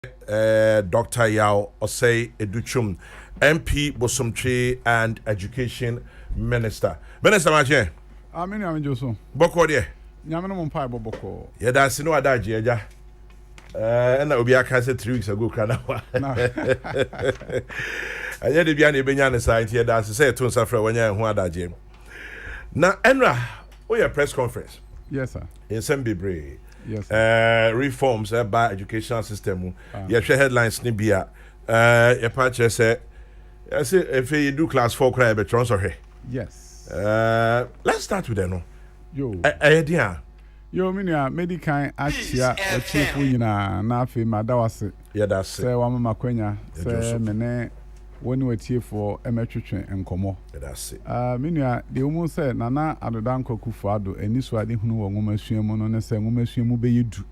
Dr. Yao Osei Adutwum, MP Bosomtwe and Education Minister. Minister Mache. Amini Joso. Boko de. Nyameno mo mpa boko. Yeah, that's no adaji eja. And obi aka say 3 weeks ago kana wa. Anya de bia na ebenya ne science here that's say to nsafra wanya ho adaji. Na enra we your press conference. Yes sir. In Sembebre. Yes. Reforms by educational system. You share headlines ni bia. Your patch say if you do class 4 cry be transfer. Yes. Let's start with that no. Yo. Idea. Yo minia medical achia ochifu nyina na afi madawase. Yeah, that's it. Say wa mama kwenya say mene woni watiefo emetwetwe enkomo. Yeah, that's it. Minia de umu say nana adodan kokufu ado eniso ade hunu wo nwomasuamu no ne say nwomasuamu beyidu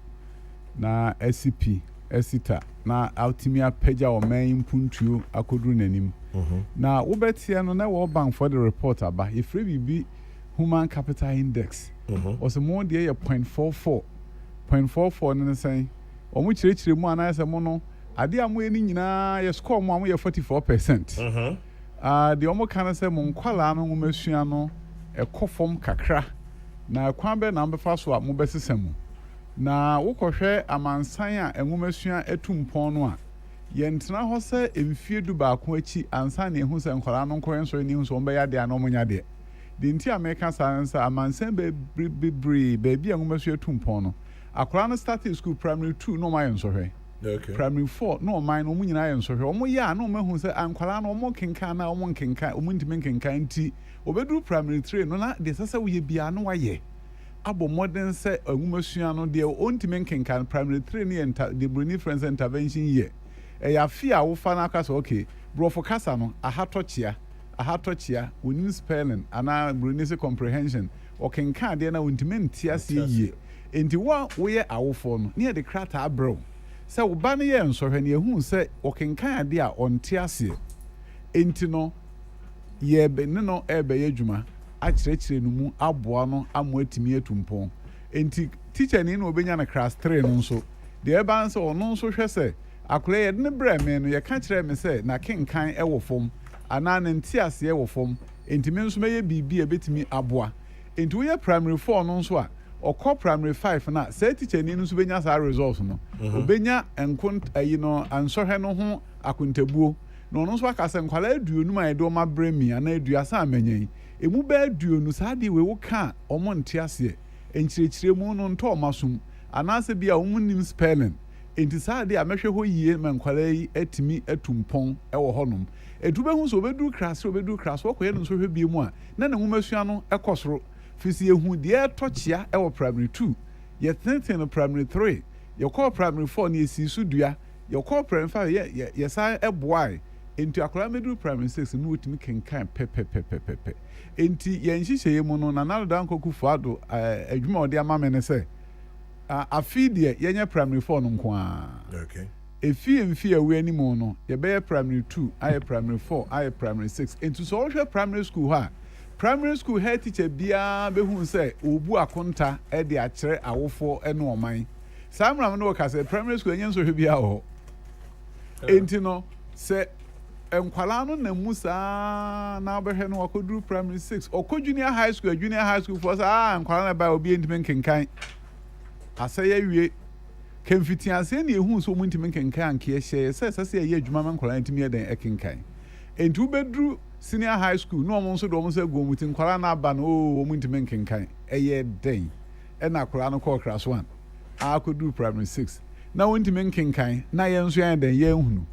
na SCP esita na ultimia peja o man impuntuo akoduru nanim. Na wobetie no na World Bank for the report aba ifre bibi human capital index also more dey 0.44 no say omu kirechire mu anase mo no ade amu eni nyina ye score mu amu ye 44%. The omu kan say mo nkwala no nwomesua no ekofom kakra na kwan be na mbefa so a mo besesam na wokohwe amansan a enwomesua etumpon no a yentena ho se emfie du ba ko achi ansan na ehu se nkwala no nkoyen so ni hu so mbe yade ana omunya de the nti American science amansan be baby enwomesua etumpon no akwala no started school primary 2 no mayen so hwe. Okay. Primary 4 no mine no munyina yen so hwe omo ya na omahu se ankwala no omo kenkan na omo nkenkan omo ntime nkenkan nti obeduru primary 3 no na de sese wo ye bia no waye abo modern se enwomesua no de ontime nkenkan primary 3 ni enter the bruni friends intervention ye ya fia wo fa na kasa okay brofo kasa no ahatochia wonim spelling ana bruni se comprehension o kenkan de na ontime ntiase ye enti wo ye awofo no ne de krata abro se wo ba ne ye nsohwe ne ehun se o kenkan ade a ontiase enti no ye be ne no ebe ye dwuma a kirechire no mu aboa no amo atimi atumpon enti teacher ni na obenya na class 3 no nso de eba nse ono nso hwe se akure ye ne bra me no ye ka kire me se na kenkan e wo fom ana ne ntiase e wo fom enti me nso meye bibi e betimi aboa enti wo ye primary 4 no nso a okọ primary 5 na say teacher ni nso benya sa results no obenya enkont ayi no ansohwe no ho akontabuo no no nso aka se nkwala aduonu ma edo ma bremi ana aduasa amenyen emu ba aduonu sa de we wo ka omo ntiase enchirechire mu no nto omasum ana se bia omunim spelling enti sa de amehwe ho yie ma nkwala yi atimi atumpon e wo honom edube hu so obedu class okoye no nso hwe bie mu a na nwomasua no ekosoro fisi ehu de tochia e wo primary 2 ye tenten no primary 3 ye call primary 4 ni esi su dua ye call primary 5 ye sa eboai enti akora medu primary 6 no wotimi kenkan pepepepepe enti ye nhihye ye mu no na nalodan kokufu ado adwuma ode amame ne se afi de ye nya primary 4 no nko a okay efi awe ni mu no ye be primary 2 aye primary 4 aye primary 6 enti so wo hwe primary school ha primary school head teacher bia behun say obu akonta e de akere awofo ene oman samram no ka say primary school enyen so hwe bia ho enti no say enkwala no na musa na behwe no akoduru primary 6 okọ junior high school for say enkwala na ba obi entimen kenkan asaya wie kemfitianse na ehun so muntimen kenkan anke hye say ye adwuma man enkwala ntimi eden ekenkan enti ubedru senior high school no omo nso do omo se gomuti nkwara na aba no omo ntime nkenkan eye den e na kwara no call class 1 akodu primary 6 na wontime nkenkan na ye nso yan den ye hunu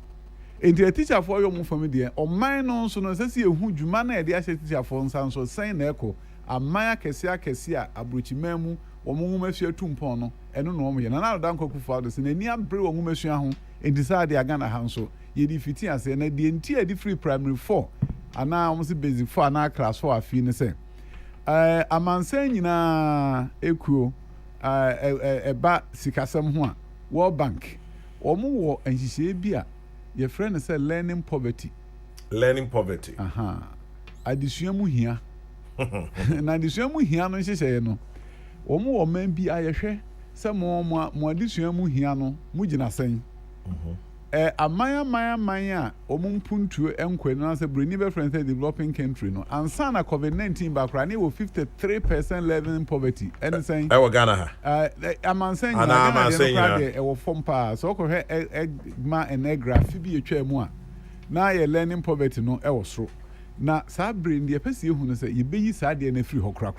enti a teacher for yo mo fam de o man no nso no se se ehu dwuma na e de a teacher for nsa nso sen na eko aman akese a abrochimamu omo nwomafia tumpon no eno no omo ye na na dan kokufu ado se na ni abre wo nwomafia ho enti sa de aga na ha nso ye di fiti ase na de enti a di free primary 4 ana almost basic 4 ana class 4 afi ne se amansan nyina ekuo eba sikasem ho a World Bank omo wo anhihye bi a ye friend say learning poverty adisua mu hia na adisua mu hia no nhihye no omo wo man bi ayehwe se mo adisua mu hia no mu gina sen Amaya omumpuntu enkwe no say Bruni be friends developing country no ansa na COVID-19 background e 53% level in poverty and saying I Ghana I'm saying e wo form pa so ko he ma en graph bi etwa mu a na ye learning poverty no e wo soro na sa brain de pese ehu no say ye beyi sa de na free ho kra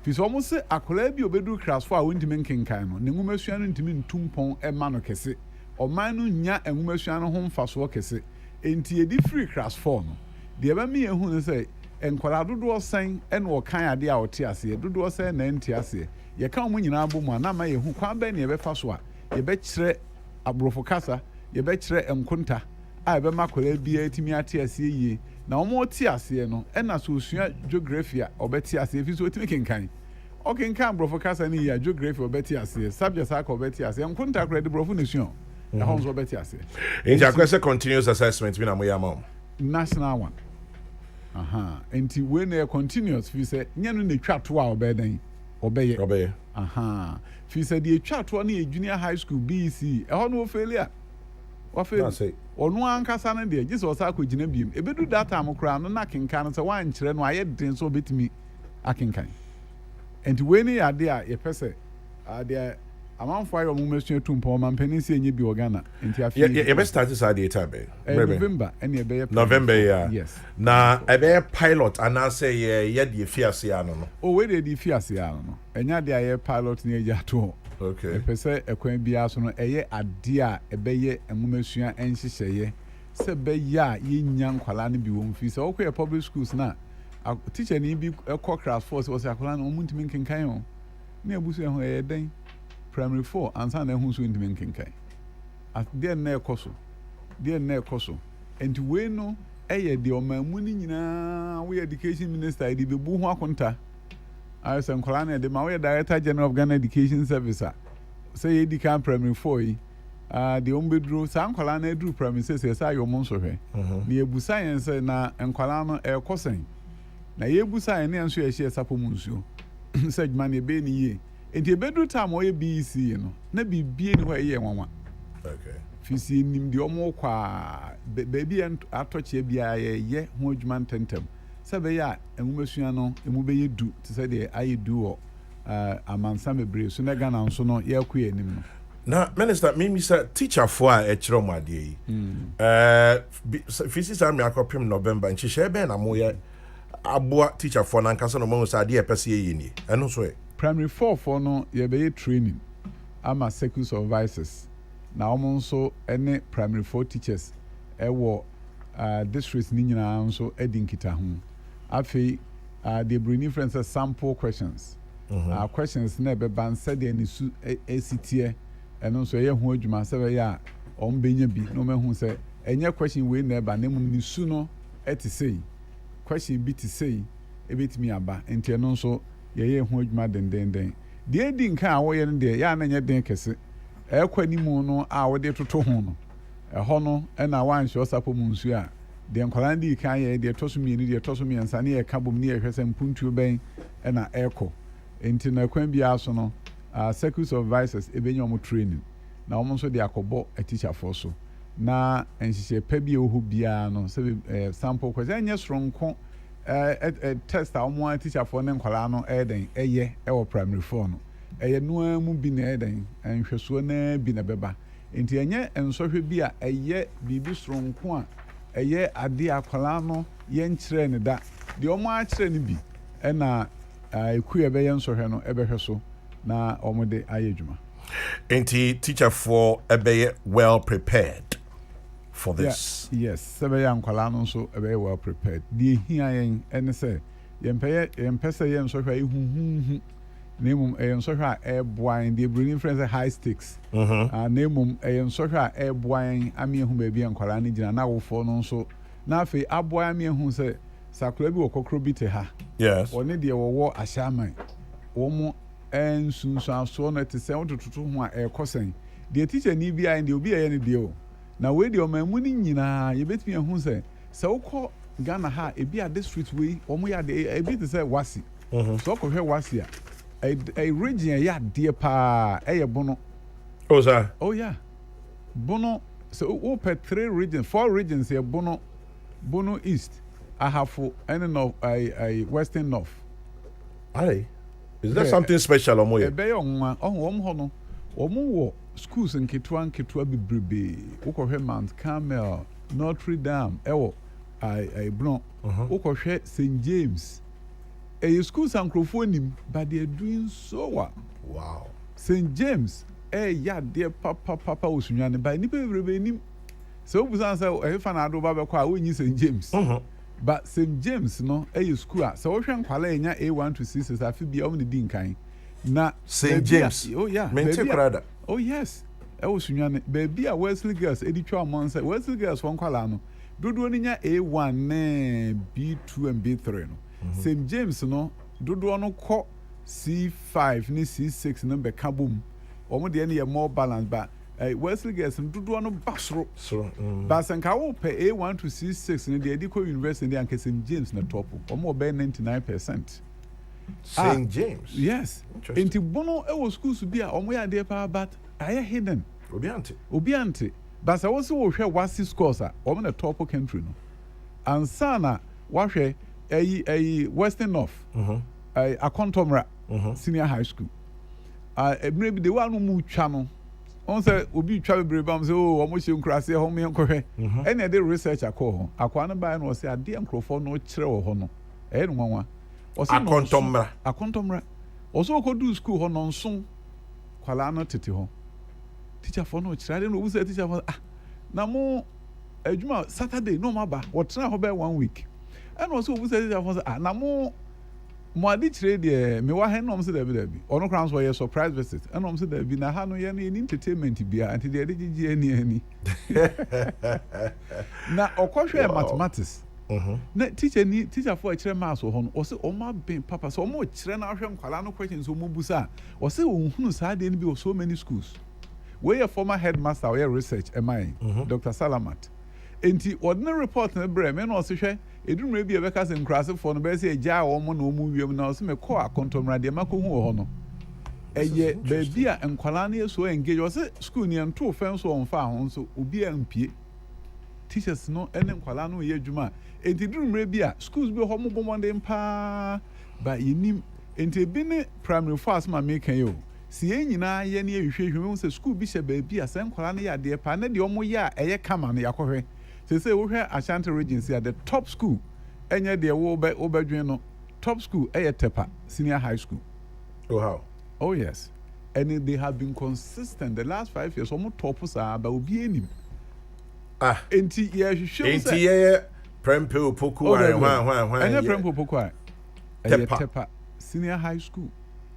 fi so mo se akola bi obedu class 4 a wontimi nkenkan no ne ngumasua no ntimi ntumpon e ma no kese Oman no nya enwumasua no ho mfaso kese enti edi free class 4 no de ba me ehu no say enkwala dodo sen ene wo kan ade a wote ase dodo sen na enti ase ye kan mo nyina abo mu ana ma ye hu kwan ba ne ye be faso a ye be kire abrofo kasa ye be kire enkonta a be makola bia etimi ate ase yie na omo te ase no ena so osua geography a obeti ase fi so otimi kenkan okenkan abrofo kasa ni ya geography obeti ase subject aka obeti ase enkonta kra de brofo ne sua the homes obeti ase in the continuous assessment bina moya mom national one enti when they continuous fi say nya no na twa to a obedan obeye fi say the twa to na junior high school BEC e ho no failure o fail onu ankasa na de Jesus akogina biem ebedu data am kra no na kenkan no say wan kire no aye den so betimi akenkan enti when ya de a ye pese de amanfo ayo mo mesu etumpo man panin se enye bi Ghana enti afi ye be start this idea time November ene be November yeah yes na e be pilot and say ye de fiase ano no o we de fiase ano no enya de aye pilot na eja to okay pese ekwan bia so no eye ade a e be ye enwomesua enhyehyeye se be ya ye nya nkwala no bi wo mfi se okwe public schools na teacher ni bi ekọ class 4 se wo se akwala no muntimi nkenkan ho na ebusu ho eye den primary 4 ansa na ehun so ndimi nkenkan at there na ekoso enti we no eye de omamu ni nyina we education minister de bebu ho akonta I say nkola na de ma we director general of Ghana education service say education primary 4 yi de ombedro sa nkola na edru primary 6 say ayo mo nso hwe na ebu science na nkola no ekosen na ye ebu science na nso ye hye sapo mu nsuo say man e be ni ye enti ebedu time o ye BEC no na bibie ni ho ye nwanwa okay fisi nim de omo kwa baby atoche bia ye ho adwuma ntentem se be ya enwumasua no emu be ye du te se de aye du o amansa mebre so na Ghana nso no ye akwa anim no na minister me say teacher for a chiro mu ade yi fisi sa me akopem November nchi she be na mo ye aboa teacher for na nkanso no mo sa ade e pese ye ni eno so primary 4 for no ye be training ama circle supervisors na omo nso ene primary 4 teachers ewo districts ni nyina nso edinkita ho afi the bring friends sample questions questions na be ban said de ni su ACT eno nso ye ho adwuma se be ya ombenya bi no mehu se enye question we na ba na mu ni su no eti sei question bi ti sei ebetimi aba enti eno nso ye ho adwuma dendenden de edi nka a wo ye no de ya na nye den kese ekwani mu no a wo de toto ho no ho no na wan hye osapo mu nsu a de nkwala ndi kan ye de toso mi ni de toso mi ansa ne ye ka bom ne ye hwese mpuntuo ben na eko enti na kwan bia so no circuit supervisors ebenya omo training na omo nso de akobo a teacher for so na enhye pa bia ohu bia no se sample question enye soronko test a omo teacher for ne nkwala no eden eye ewo primary 4 no eye no mu bi na eden enhweso na bi na beba enti enye ensohwe bi a eye bibi soronko a eye ade akwala no ye nkyere ne da de omo a kyere ne bi na eku ebe ye nsohwe no ebehwe so na omo de ayedwuma enti teacher for ebe well prepared for this yes sebe ya nkwala no so ebe well prepared de hia yen ene se yempese ye nsohwe ehuhuhu nemum nsohwe a eboan de bring friends high stakes nemum nsohwe a eboan ame ehu ba bia nkwala no gina na wofo no so na afi aboan ame ehu se sakura bi wokokro bi te ha yes one de wowo ahyaman wo mu ensunsu aso no te se wotototo ho a ekosen de teacher ni bia de obi aye ne de o na we de omamu ni nyina ye betimi ehu se wokọ Ghana ha ebi a district we omo ya de ebi te se wasi so ko hwe wasi a region ya de pa eye bono oh sir oh yeah Bono, so open 3 regions, 4 regions here. Bono East, Ahafo, and North, Western North. Aye. Is there something special on Moye? Ebe on hono. Omo schools in Kitwan Bibribe, Okohe Mount Carmel, Notre Dame, Ewo, Blanc, Okohe St. James. Schools and Crofonium, but they are doing so well. Wow. St. James, yeah, dear Papa Usunyani, by Nipper. So, we answer a fanado Baba when you St. James. But St. James, no, school. So, Ocean Qualena A1 to 6 is a be only Dinkai. Na St. James. Oh, yeah. Oh, yes. Usunyani, baby, Wesley girls, editor months, Wesley girls from Qualano. Dodonia A1, B2 and B3. St. James, no, Dodo co C5, ni C6, number kaboom. Almost the end more balanced, but Wesley girls and Dodo no basro. But and Kawo pay A1 to C6 in the Edico University and St. James na top, or more than 99%. St. James? Yes. Into Bono, our schools to be a way there, but I are hidden. Obiante. But I also share what's his course, or in a top country. And Sana, wash a Western North, a Contomra, senior high school. Maybe the one who moved channel. On say, will be travel bums, oh, almost you crass your home and correct. And I did research a call. I can't buy and was a dear Crawford no trail honor. And one. A Contomra. Also could do school on non soon. Qualana Titiho. Teacher for no child, I don't know who said teacher for now more a Juma Saturday, no maba, what's now about 1 week. And also who said teacher for Namo Mwadi trade, me wa hen said there be. Or no crowns were a surprise visit. And said there be na hano any entertainment to be until the any. Now, of course, mathematics. Na teacher for a chair mass or say, oh, my being papa, so much Renation Kalano questions, Mubusa, or say, who's had any of so many schools. Where your former headmaster or research, am I, Dr. Salamat? Enti ordinary report na Bremen or say, it may be a vacas and crass for the best a jar or mono movie now, some a core contomra de Maco Hono. A ye, baby and Qualania so engaged was a school near 2 fence on farm, so Ubi and P. Teachers no and Qualano ye Juma. And the dream may be a schools be homo one day pa. But you nim, and the bene primary fast my make you. See any na ye near you say school bishop baby a San Qualania dear pana the omo ya a ye come on Yakohe. They say we have Ashanti Regency at the top school. And yet they will be Oberjuno top school, Tepa, senior high school. Oh, how? Oh, yes. And they have been consistent the last 5 years, almost toppers are about being. Ain't ye sure? Ain't ye Prempo Poku and Prempo Poku. Tepa, senior high school.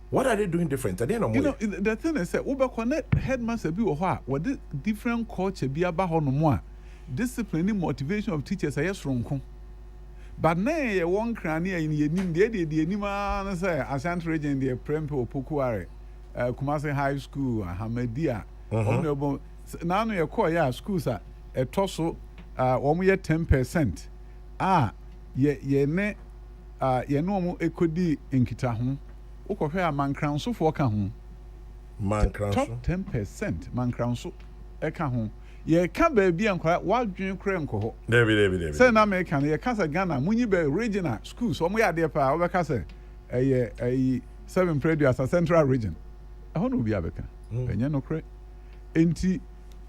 What are they doing different? I didn't know. The thing is, Uber Connect headmaster be or what the different culture be about on more. Disciplining motivation of teachers are yes from but nay one cranny in the Nima say Ashanti region the Prempo Pukuare Kumasi High School Hamadia honorable now your core ya schools are a tosso 10% ye ne ye no ekodi enkita ho ukofia man crown so for ka ho man crown top 10% man crown so e ka ho ye ka ba bia nkwa wadwen kre nko ho David say na me kan ye ka sa Ghana munyi be regional schools omo ya de pa we ka say eh 7 previous as central region ho no bi abeka enye no kre enti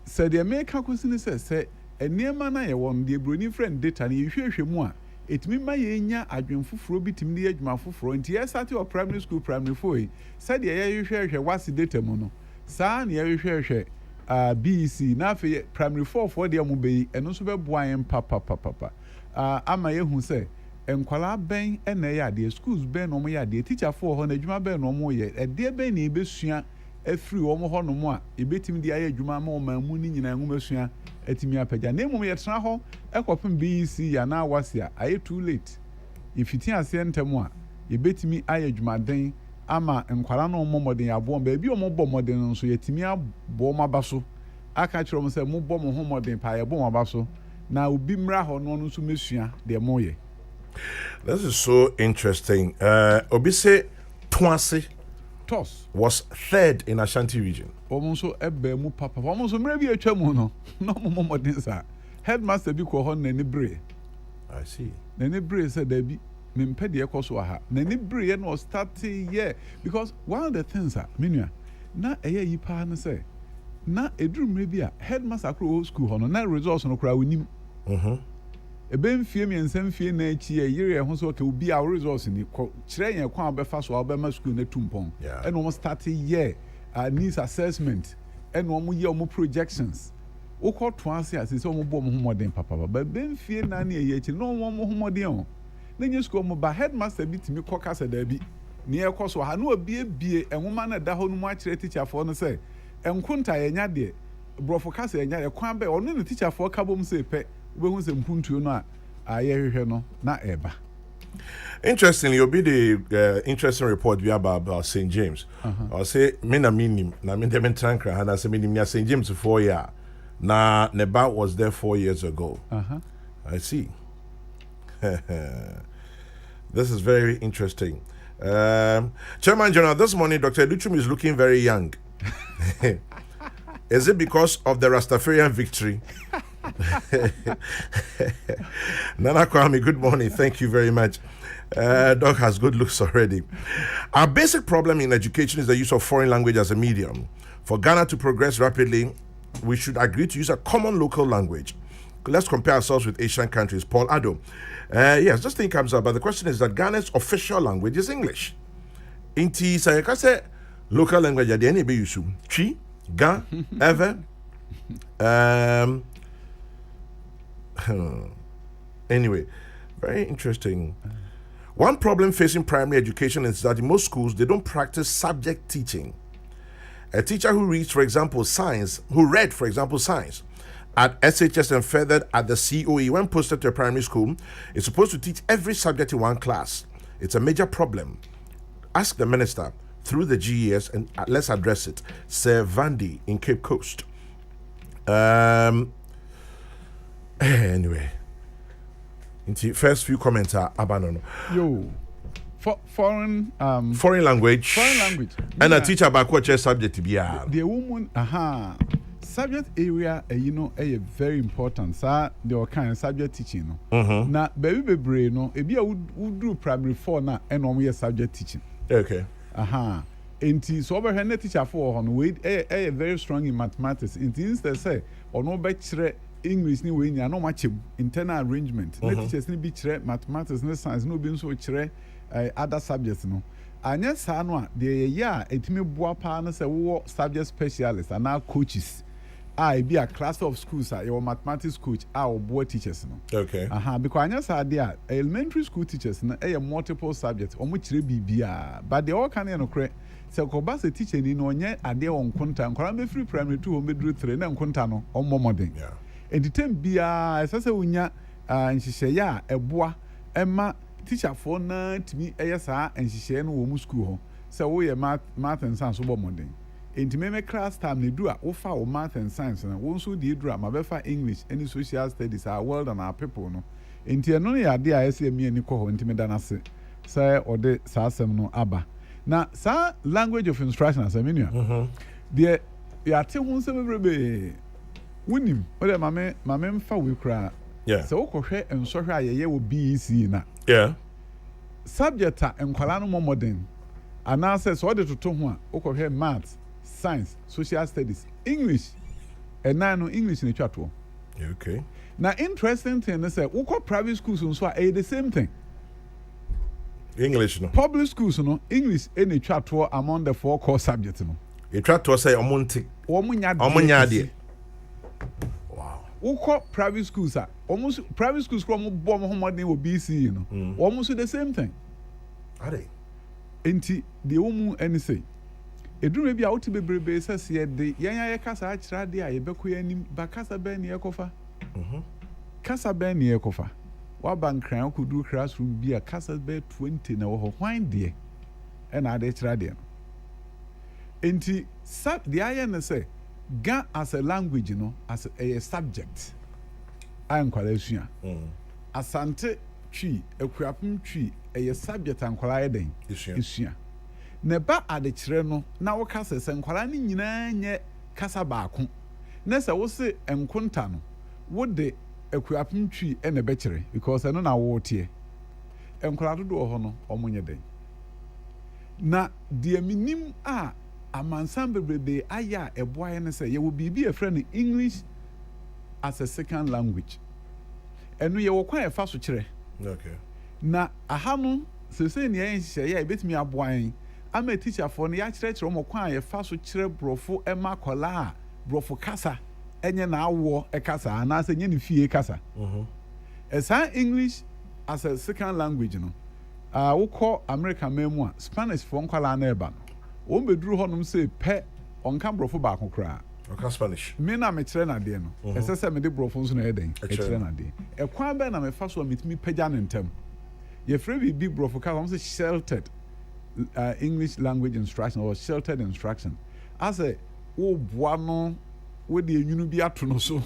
said the American question say eniema na ye won de broni friend data na ye hwehwe mu a etimi ma ye nya adwen foforo bitimi de adwuma foforo enti ye start your primary school primary 4 said ye hwehwe wasi data mu no saa na ye hwehwe BEC na fe primary 4 for de mu be eno so be boan papa ama ye hu say enkwala ben na ye de schools ben no mo ye de teacher for ho na adwuma ben no mo ye de ben na ebesua afiri wo mo ho no mo a ebetimi de aye adwuma ma o ma mu ni nyina nwumasua atimi apagya na emum ye tena ho ekopem BEC ya na wase a aye too late ifiti ase ntemu a ebetimi aye adwuma den ama nkwala no momoden abo ba bi o mo bo moden nso yetimi abo mabaso aka kire mo se mo bo mo ho moden pa ye bo mabaso na obi mra ho no nso mesua de mo ye. This is so interesting. Obi say Tos was third in Ashanti region. Almost ebe mu papa. Almost maybe a chemo no. No more dinsa. Headmaster bi ko hon na ni bre. I see. Na ni bre said there be mempe de ekoso aha. Na ni bre no starting yeah because one of the things minua na eye yi pa na say na eduru mre bi a headmaster kro school hon na results no kra wonim. Ebe mfie mi ensem fie na echi e yire ho so ka obi a results ni kire yen kwa obefa so obema school na tumpon and almost starting year needs assessment and omo year omo projections ukọ to ase ase so omo bo omo homoden papa ba be mfie na na ye echi no omo homoden o na nye school omo ba headmaster bi timi koka se da bi ne ekoso ha no obi ebie enwoma na da ho no mu a kire teacher for no say enkunta ye nya de brofo ka se nya ye kwan be ono ne teacher for ka bom se pe Interestingly, you'll be the interesting report we about St. James. I'll say, Mina minim, na min demen trankra, and I say, minim, St. James 4 years. Na Neba was there 4 years ago. I see. This is very interesting. Chairman General, this morning, Dr. Adutwum is looking very young. Is it because of the Rastafarian victory? Nana Kwame, good morning. Thank you very much. Doc has good looks already. Our basic problem in education is the use of foreign language as a medium. For Ghana to progress rapidly, we should agree to use a common local language. Let's compare ourselves with Asian countries. Paul Ado. Yes, this thing comes up, but the question is that Ghana's official language is English. Inti sayakase local language at the end be used. Chi, ga, ever. Anyway, very interesting. One problem facing primary education is that in most schools they don't practice subject teaching. A teacher who read, for example, science at SHS and further at the COE when posted to a primary school is supposed to teach every subject in one class. It's a major problem. Ask the minister through the GES and let's address it. Sir Vandy in Cape Coast. Anyway, into first few comments are abandoned. Yo, foreign language, and a teacher about what subject to be. The woman, subject area, very important. Sir, the kind of subject teaching. Now, baby brain, no, it be a would do primary 4 now, and on subject teaching. Okay. Inti so over her teacher for on weight a very strong in mathematics. Inti instead say or no better English ni we no much internal arrangement. Teachers ni be chere mathematics ni science no be so chere other subjects no. Anya sa no a the year etimi boa pa na say wo subject specialists and now coaches. I be a class of schools your mathematics coach or boy teachers no. Okay. Because anya sa there elementary school teachers na multiple subjects omo chere bibia but they all can no correct. So Kobasa teacher ni no onye ade on konta nkora be free primary 2 home bedru 3 na konta no ommomodin. Yeah. And the time bia esase unya nhihye ya eboa ema teacher for na timi eyesa nhihye no wo mu school ho. So wo ye math and science wo bomodin. Enti meme class time ne du a wo fa wo math and science na wo nso di edu a ma be fa English any social studies our world and our people no. Enti eno ne ade a ese mi ani ko ho enti me da na se. Say ode sa asem no aba. Now, sir, language of instruction as a menu. The yate hun se bebrebe wunim ode mame fa we kra. Yeah. So ko hwe enso hwe ayeye wo BEC na. Yeah. Subject a enkwala no more modern. And now says so de toto ho a ko hwe math, science, social studies, English. And now no English in twato. Okay. Now interesting thing is say we ko private schools so are the same thing. English no. Public schools no English any twato among the 4 core subjects no. You try to say omonti. Omunya de. Wow. Uko private schools are almost private schools from bomb homodin will be seen, you know. Almost the same thing. Are they? Enti the umu any say. Edu maybe out to be brebe says here the yanya kasa achra de a yebeko yanim ba kasa ben ye kofa. Kasa ben ye kofa. Wa bankran could do classroom be a kasa be 20 na wo hwan de. And I de chra de. Enti the iron say Ga as a language, you know, as a subject. I am qualifying. Asante tree, a crapum tree, a subject and qualifying. Issue. Neba adekyerɛ no na wo kasa sɛ nkwala ne nyinaa nye kasa baako. Na sɛ wo se enkonta no wo de akuapentwi na bɛkyerɛ because ɛno na wo tie. Enkwala dodo wɔ hɔ no ɔmo nye den. Na deɛ minim a amansan bebrebe ayɛ a ɛboa ne sɛ yɛwɔ biribi ɛfrɛ no English as a second language. Ɛno yɛwɔ kwan ɛfa so kyerɛ. Okay. Na aha no sesei ne yɛn hyehyɛ yɛ ebetumi aboa yɛn ama teacherfoɔ no yɛakyerɛkyerɛ wɔn kwan a yɛfa so kyerɛ borɔfo ɛma akwadaa a borɔfo kasa ɛnyɛ n'awoɔ ɛkasa anaasɛ nyɛ ne fie kasa. Ɛsan English as a second language no wokɔ America man mu a Spanish foɔ nkwadaa na ɛba no wɔn bɛduru hɔnom sɛ pɛ ɔnka borɔfo baako koraa. Ɔka Spanish. Me na mekyerɛ n'adeɛ no ɛsɛ sɛ mede borɔfo nso na ɛyɛ den ɛkyerɛ n'adeɛ ɛkwan bɛɛ na mefa so a metumi pagya ne ntɛm yɛfrɛ biribi borɔfo kasa wɔn sɛ sheltered English language instruction or sheltered instruction asɛ wo boa no wo de enwunu bi ato no so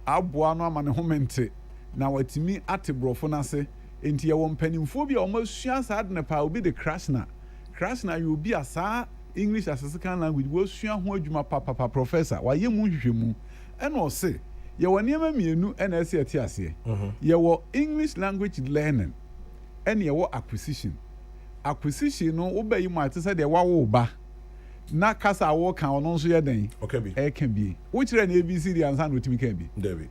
aboa no ama ne ho mente na watumi ate borɔfo n'ase enti yɛwɔ mpanimfoɔ bi a wɔn asua saa de ne paa obi de krasna yɛ obi a saa English as a second language wɔasua ho adwuma papa professor wayɛ mu nhwehwɛmu ɛna ɔse yɛwɔ nneɛma mmienu ɛna ɛsɛ ɛte aseɛ yɛwɔ English language learning ɛna yɛwɔ acquisition no wobɛyi mu ate sɛ deɛ wawo ba na kasa a wɔka ɔno nso yɛ den ɛka bi wokyerɛ ne ABCD ansa na otumi ka bi David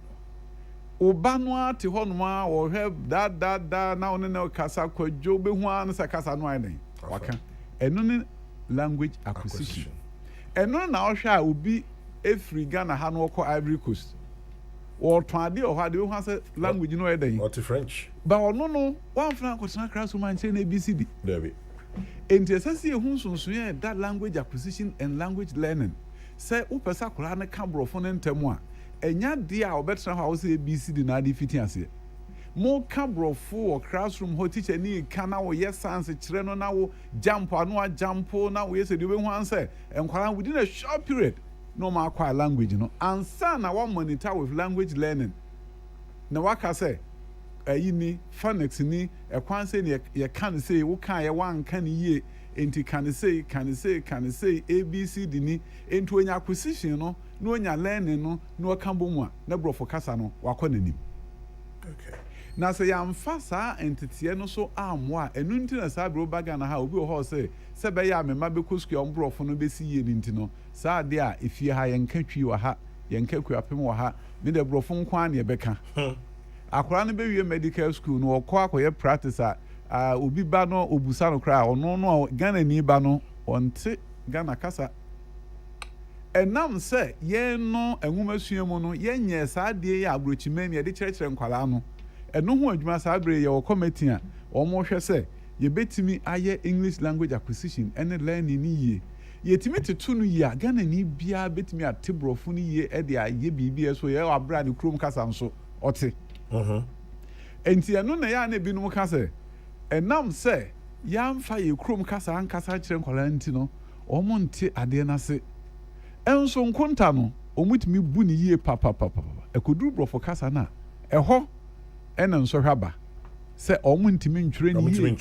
oba no ate hɔ nom a wɔhwɛ da na ɔne na kasa kwadwo bɛhu a no sɛ kasa no ayɛ den waka ɛno ne language acquisition ɛno na ɔhwɛ a obi efiri Ghana ha no ɔkɔ Ivory Coast wɔtɔn ade ɔhɔ ade wɔn sɛ language no yɛ den ɔte French ba ɔno no wɔnfana akɔtena classroom ankyerɛ na ABCD David enti ɛsɛ sɛ ehu nsonson that language acquisition and language learning sɛ wopɛ sɛ akwadaa no ka borɔfo no ntɛm a ɛnya deɛ a ɔbɛtena hɔ a wɔsɛ ABCD na ade fiti aseɛ mo ka borɔfo wɔ classroom hɔ teacher ni ka na wɔyɛ science kyerɛ no na wo jump ano a jump na wɔyɛ sɛ deɛ wobɛhu ansɛ nkwadaa within a short period na ɔma akɔ language no ansa na wɔn monitor with language learning na waka sɛ ayi ni phonics ni ɛkwan sɛ ne yɛka ne sɛ woka yɛ wanka ne yie enti ka ne sɛ ABCD ni enti onya acquisition no na onya learning no na ɔka bɔ mu a na borɔfo kasa no wakɔ n'anim okay na sɛ yɛamfa saa nteteɛ no so ammoa a ɛno nti na saa bere baga na ha obi wɔ hɔ sɛ bɛyɛ a mema bɛkɔ sukuu a ɔmborɔfo no bɛsi yie no nti no saa adeɛ a efie ha yɛnka twi wɔ ha yɛnka kuapem wɔ ha me de borɔfo nko a ne yɛbɛka akwaraa no bɛwie medical school no ɔkɔ akɔyɛ practice a obi ba no obusa no koraa ɔno no a Ghana ni ba no ɔnte Ghana kasa ɛnam sɛ yɛn no nwoma sua mu no yɛnyɛ saa adeɛ yɛ aburokyima ni yɛde kyerɛkyerɛ nkwaraa no ɛno ho adwuma saa bere yɛwɔ committee a wɔn hwɛ sɛ yɛbɛtumi ayɛ English language acquisition ɛne learning ni yie yɛtumi tutu no yie a Ghana ni biara bɛtumi ate borɔfo no yie ɛde ayɛ biribi ɛso yɛ abira ne kurom kasa nso ɔte enti ɛno na yɛ a na ebinom ka sɛ ɛnam sɛ yɛamfa yɛ kurom kasa ankasa kyerɛ nkwadaa nti no wɔn nte adeɛ n'ase ɛnso nkonta no wɔn tumi bu ne yie papapapa ɛkoduru borɔfo kasa na ɛhɔ ɛna nsɔhwɛ aba sɛ wɔn ntumi ntwerɛ ne yie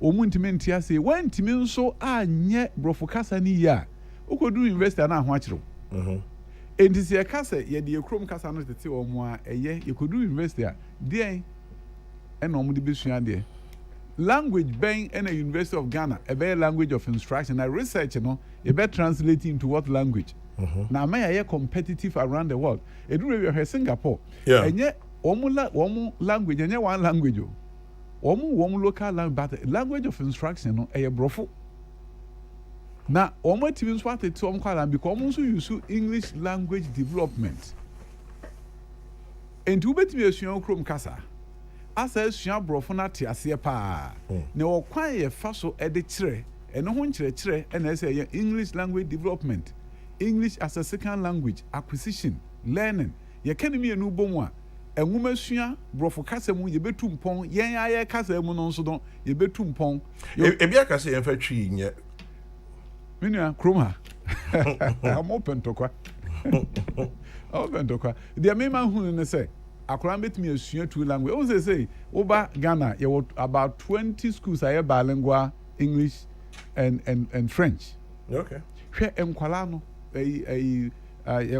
wɔn ntumi nte ase wɔn ntumi nso anyɛ borɔfo kasa ne yie a okɔduru university a na aho akyerɛw enti sɛ yɛka sɛ yɛde yɛ kurom kasa no tete wɔn a ɛyɛ yɛkɔduru university a deɛn ɛna wɔn de bɛsua deɛ language bɛn ɛna University of Ghana ɛbɛyɛ language of instruction na research no yɛbɛ translate into what language na ama yɛyɛ competitive around the world eduru ewia hwɛ Singapore ɛnyɛ wɔn language ɛnyɛ one language o wɔn local language but language of instruction no ɛyɛ borɔfo na wɔn atimi nso atete wɔn kɔ alam because wɔn nso use English language development enti wobɛtumi asua kurom kasa asa asua borɔfo no ate aseɛ paa na wɔkwan yɛ fa so ɛde kyerɛ ɛno ho nkyerɛkyerɛ ɛna ɛsɛ yɛ English language development English as a second language acquisition learning yɛka ne mmienu bɔ mu a ɛnwoma sua borɔfo kasa mu yɛbɛtu mpɔn yɛn ayɛ kasa mu no nso no yɛbɛtu mpɔn ebi aka sɛ yɛmfa twi nyɛ menua kurom ha I'm open tokwa deɛ mema hunu ne sɛ akwaraa betumi asua two language o say woba Ghana yɛwɔ about 20 schools a yɛ bilingual English and French. Okay. Hwe enkwala no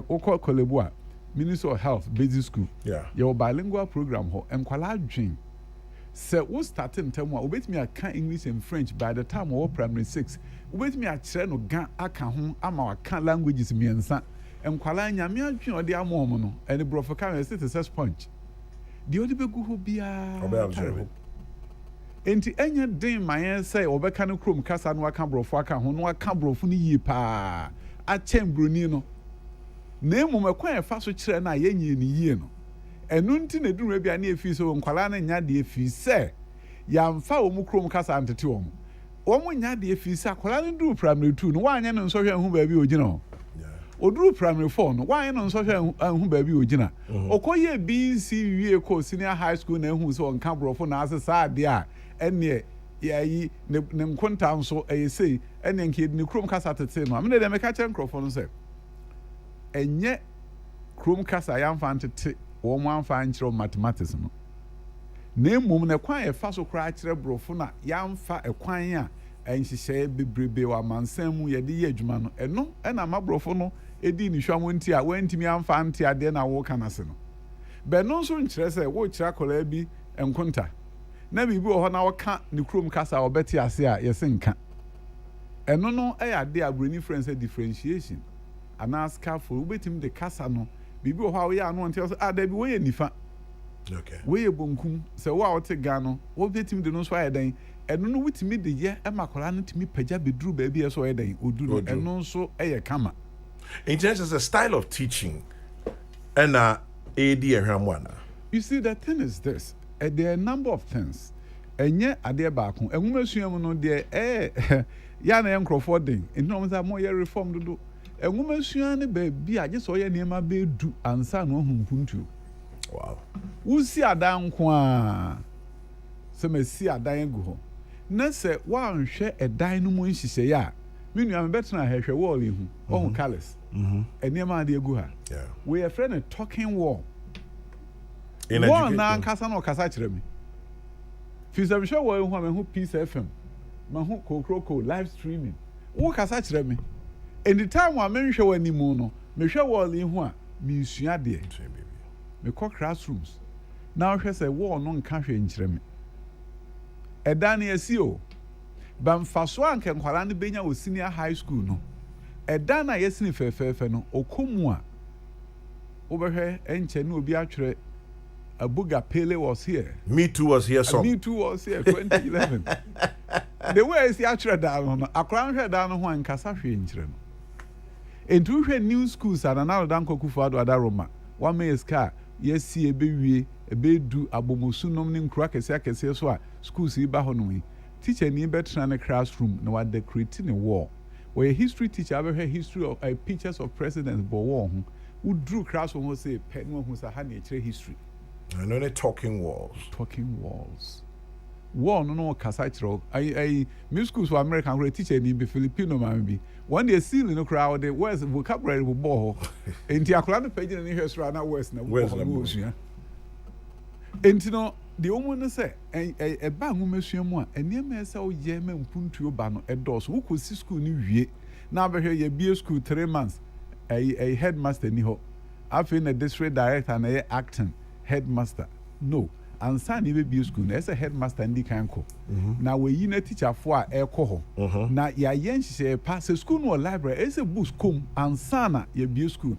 okọ Kolebua Ministry of Health Basic School. Yeah. Your bilingual program ho enkwala adwen. Se we starting term wa obetimi aka English and French by the time we primary 6. Obetimi a kire no gan aka ho ama waka languages miensa. Enkwala nyame adwen ode amom no ene brofo kan say to such point. The ode begu ho bia. Observe. Enti enya den mayen say obeka no krom kasa no aka brofo aka ho no aka brofo no yie pa. A chembroni no. Na emum ekwan efa so kire na yenye ni yie no. Enu nti na duru bia na efi so nkwala na nya de efi se yamfa wo mu krom kasa antete wo mu. Wo mu nya de efi se akwala no duru primary 2 no wanye no nso hwe hu ba bi ogina ho. Oduru primary 4 no wanye no nso hwe hu ba bi ogina. Okoye BC wie ko senior high school na hu so nka brofo na asesa ade a ene yayi ne nkonta nso eyesei ene nke ne krom kasa tete no amene de meka chen krofo no se enye krom kasa yamfa ntete wo mo amfa nkyerɛ mathematics no na emum na kwan efa so kra kyerɛ brofo na yamfa ekwan a enhyehyɛ bebrebe wa mansan mu ye de ye adwuma no eno na ma brofo no edi ni hwamo nti a wantimi amfa nti ade na wo kana se no be no nso nkyerɛ sɛ wo kyerɛ kola bi enkonta na bibi wo ho na wo ka ne krom kasa obeti ase a yese nka eno no ade a broni friends differentiation anaska for obetim de kasa no bibi wo ha wo ya no nti so da bi wo ye nifa okay wo ye bonkum se wo a wo te ga no wo betim de no so ayedan eno no wutimi de ye emakola no timi pagya beduru ba bi so ayedan oduru eno nso eye kama in terms of the style of teaching and AD ehwamwana. You see, the thing is this, there are a number of things enye ade baako enwuma suam no de ya na enkrofo den enti no mo ye reform dodo enwuma suam ne ba bi age so ye niema be du ansa no hunpuntu. Wow. Usi adan ko a se mesi adan egu ho na se wa nhwe edan no mu nhihye ya me nua me betena hehwe wall hu ohun colors eniema ade egu ha. Yeah. We are friend a talking wall. In education na kasa no kasa kire me. Fisam show wo hu me hu Peace FM. Ma hu Kokroko live streaming. Wo kasa kire me. And the time wa me hwe wani mu no, me hwe wall hu a me nsua de. Me call classrooms. Now hwe say wall no nka hwe nkire me. Eda na esi o. Ba mfaso anke nkwala ne benya wo senior high school no. Eda na yesini fefefe no okomu a. Obehwe enche na obi atwere Abuga Pele was here. Me Too was here some. Me Too was here 2011. The way is actually down on a crown head down on Kasafi in Chirem. And two new schools are now Danko Kufado Adaroma. One may car, yes, see a baby, a bed do abomusunum crackers, I can say so. Schools see Bahonui. Teacher near better than a classroom, no what the creating a war. Where a history teacher ever heard history of pictures of presidents Bow who drew classroom who say Penman who's a honey history. And only talking walls. Talking walls. War no kasachro. I schools for American great teacher ni be Filipino man be. One day seal in a crowd the words vocabulary will bore. And the akran page in here so na west na west ya. And no the woman say a ba hu mesua mu a enema say o ye ma mpuntuo ba no edos wo kosi school ni wie. Na be here ye be school 3 months. A headmaster ni ho. After na district director na acting headmaster no ansa ni be school na ese headmaster ndi kan ko na we yi na teacher fo a ekọ ho na ya yen hye pass school no library ese books kom ansa na ye be school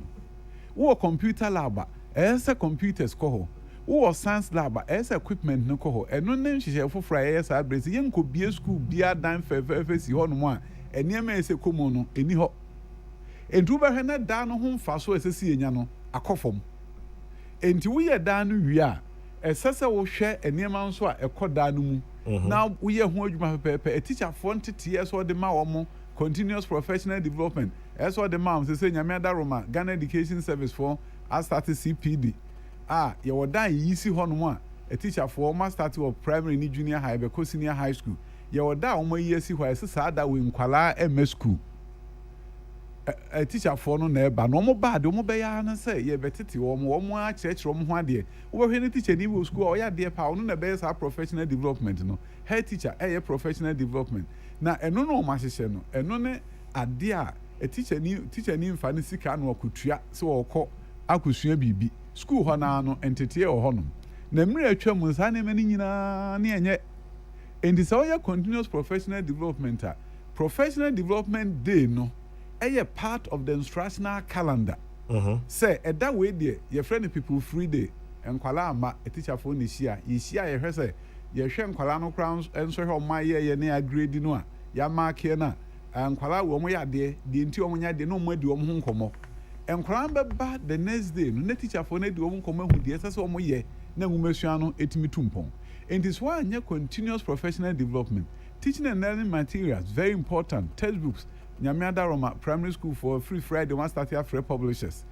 wo computer lab ese computers ko ho wo science lab ese equipment no ko ho eno ne hye foforo ese address ye nko be school bia dan fe si ho no a enema ese komo no eni ho entu be hwe na da no ho mfa so ese si enya no akofom. Enti wo ye da no wi a esese wo hwe enema nso a ekoda no mu na wo ye ho adwuma pepepe a teacher for ntete eso de ma wo mo continuous professional development eso de ma se nyame adaroma Ghana Education Service for as start CPD ye wo dan yisi ho no a teacher for ma start of primary ni junior high be ko senior high school ye wo da wo mo yesi ho ese sa da we nkwala MS school a teacher for no neighbor no more bad no more be na say ye betete wo mo a church wo ho ade wo hwe ne teacher ni wo school o ya de pa no na be sa professional development no head teacher professional development na eno no ma hyehyɛ no eno ne ade a teacher ni mfa ne sika no akotua se wo kɔ akosua bibi school ho na no entete wo ho no na mmiri atwa mu sa ne mani nyina ne enye enti so ya continuous professional development professional development day no part of the instructional calendar. Say at that way there, your friend people free day and kwala ama a teacher for this year. You see, I say, your friend kwala crowns and so how my year near grade no ya mark here na and kwala woman ya de the entire one ya de no more do home come and kwala bad the next day no teacher for ne do home come who the SS one year na ngumasuano etimi tumpon. And this why your continuous professional development, teaching and learning materials very important, textbooks. Nyamiada Roma primary school for free Friday one start here free publishers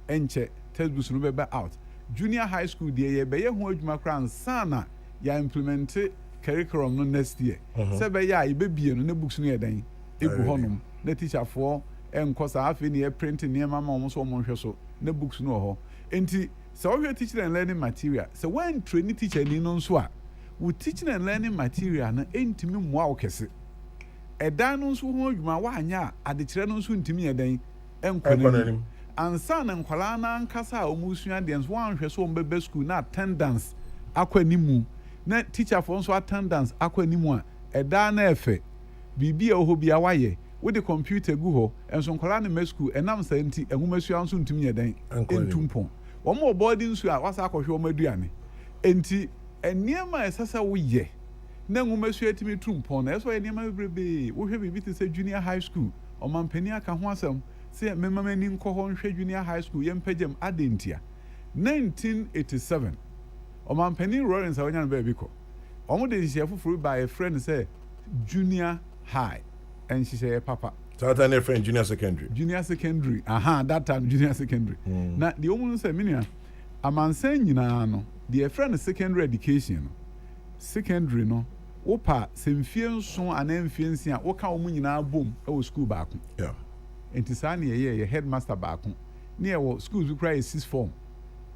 enche textbooks no be out junior high school dey be ye ho adwuma kran sana ya implement curriculum no next year se be ya ibe bie no na books no ye dan egu honum na teacher for enkosa afi ne print ne mama omo so omo hwe so na books no ho enti so we teaching and learning material so when training teacher ni no so a we teaching and learning material na entimi moa okese edan no nso ho adwuma wa anya adekire no nso ntimi edan enkonanim ansa na nkwala na nkasa a omusua de nso wanhwe so ombebe school na attendance akwanimu na teacher for nso attendance akwanimu a edan na efe bibia oho bia waye with the computer gu ho enso nkwala na school enam sa nti enhumasua nso ntimi edan entumpon omo boarding school a wasa akohwe omaduane enti eniema esasa wo ye na ngumasu etimi tumpon na eso enema bebrebe wo hwe bibi te se junior high school o mampani aka ho asem se memama ni nko ho hwe junior high school yempagem adentia 1987 o mampani Lawrence awanya no baby ko o mo de hye fufuru by a friend say junior high and she say papa so that any friend junior secondary that time junior secondary na the omu say minia amansan nyina no the friend secondary education secondary no opa semfie nso anamfie nsia woka wo nyina bom e wo school baako enti sa na ye headmaster baako na ye schools kura 6 form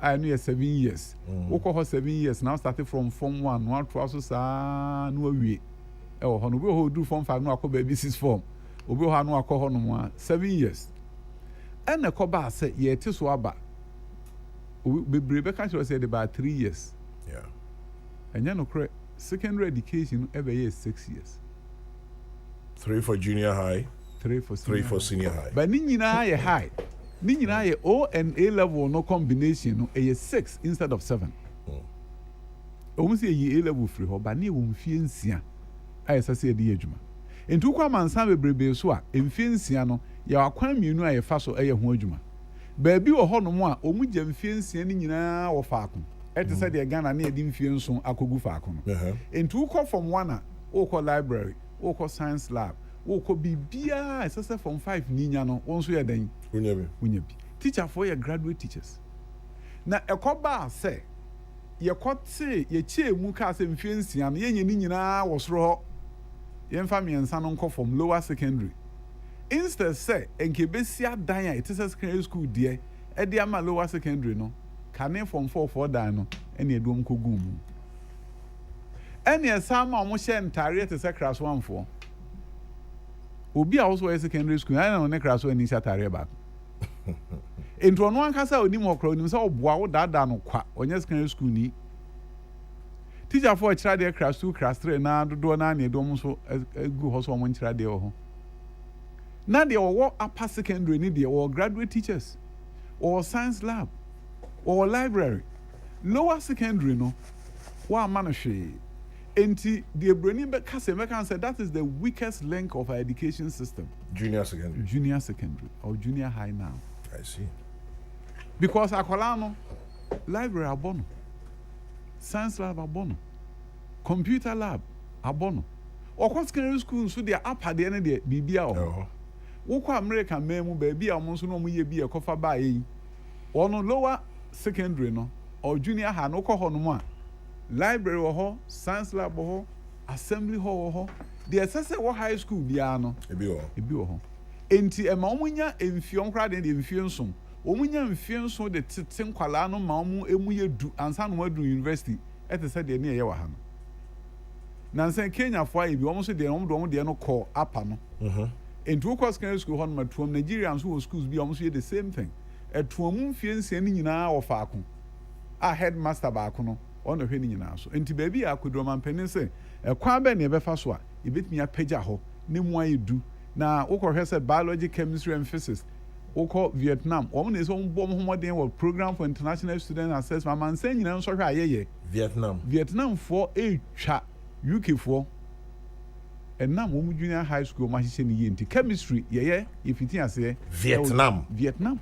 I know 7 years wo ko 7 years now started from form 1 no to aso sa no awie e wo no be ho do form 5 no akọ ba 6 form obi ho no akọ ho no 7 years and ko ba say ye ti so aba bebrebe ka sure say the ba 3 years and you know, secondary education every year 6 years. 3 for junior high, 3 for senior high. But nina ye high. Nina ye O and A level no combination no a 6 instead of 7. Almost a A level free ho, but ni umfie nsia. I say di adwuma. Entu kwa mansa bebrebe so a emfie nsia no ya akwan mienu a ye fa so ye ho adwuma. Baabi wo ho no mo a omu gya mfie nsia ni nyina wo faako. Eti said the Ghana near Dimfian soon, Akogu Fakono. And two call from one, or library, or science lab, or be beer, from 5 Ninyano, once we are then. Teacher for your graduate teachers. Now, a coba say, your court say, your chair mukas and fiancé, and yen Nina was raw. Yen family and son uncle from lower secondary. Instead, say, and Kebesia Daya, it is a secondary school, dear, at the Ama lower secondary, no. Kane from 4 dino any Adutwum kogum any some almost share entire to say class 1 4 obi also a secondary school I know class 1 ni satare back into one kasa onim okro nim say oboa wo dada no kwa onye secondary school ni teacher for chira de class 2 class 3 na dodo na Adutwum so gu ho so omon chira de ho na de wo upper secondary ni de wo graduate teachers or science lab or library lower secondary no wa manahwe enti the brainy be kase me can say that is the weakest link of our education system junior secondary or junior high now I see because akwala no library abono science lab abono computer lab abono or secondary school so they upper the end there bibia o wo kwa America memu ba bia mo so no mo ye bia kofa ba yi ono lower secondary no or junior high no ko ho no mo a library wo ho science lab wo ho assembly hall wo ho the SSA wo high school bia no ebi wo ho enti ema omunya emfie nkra de emfie nson omunya emfie nson de tete nkwala no ma omu emu yedu ansa no adu university ete se de ne ye wa ha no na nsen Kenya fo ayi bi omu so de omu de no call apa no enti wo cross secondary school hon matuom Nigeria so schools bi omu so the same thing etuom mfie nsia ni nyina wo faako a headmaster baako no ono hwe ni nyina so enti baabi akodro mampanin se ekwa be ne befa so a ebetumi apagya ho ne mu ayedu na wokɔhwɛ sɛ biology chemistry and physics wokɔ Vietnam wɔn na so bɔ mo homɔden wɔ program for international student assessment amansan nyina nso hwɛ ayɛyɛ Vietnam for etwa UK for ɛnam wɔn junior high school ma hyehyɛ ne yɛ nti chemistry yɛyɛ yɛfiti aseɛ Vietnam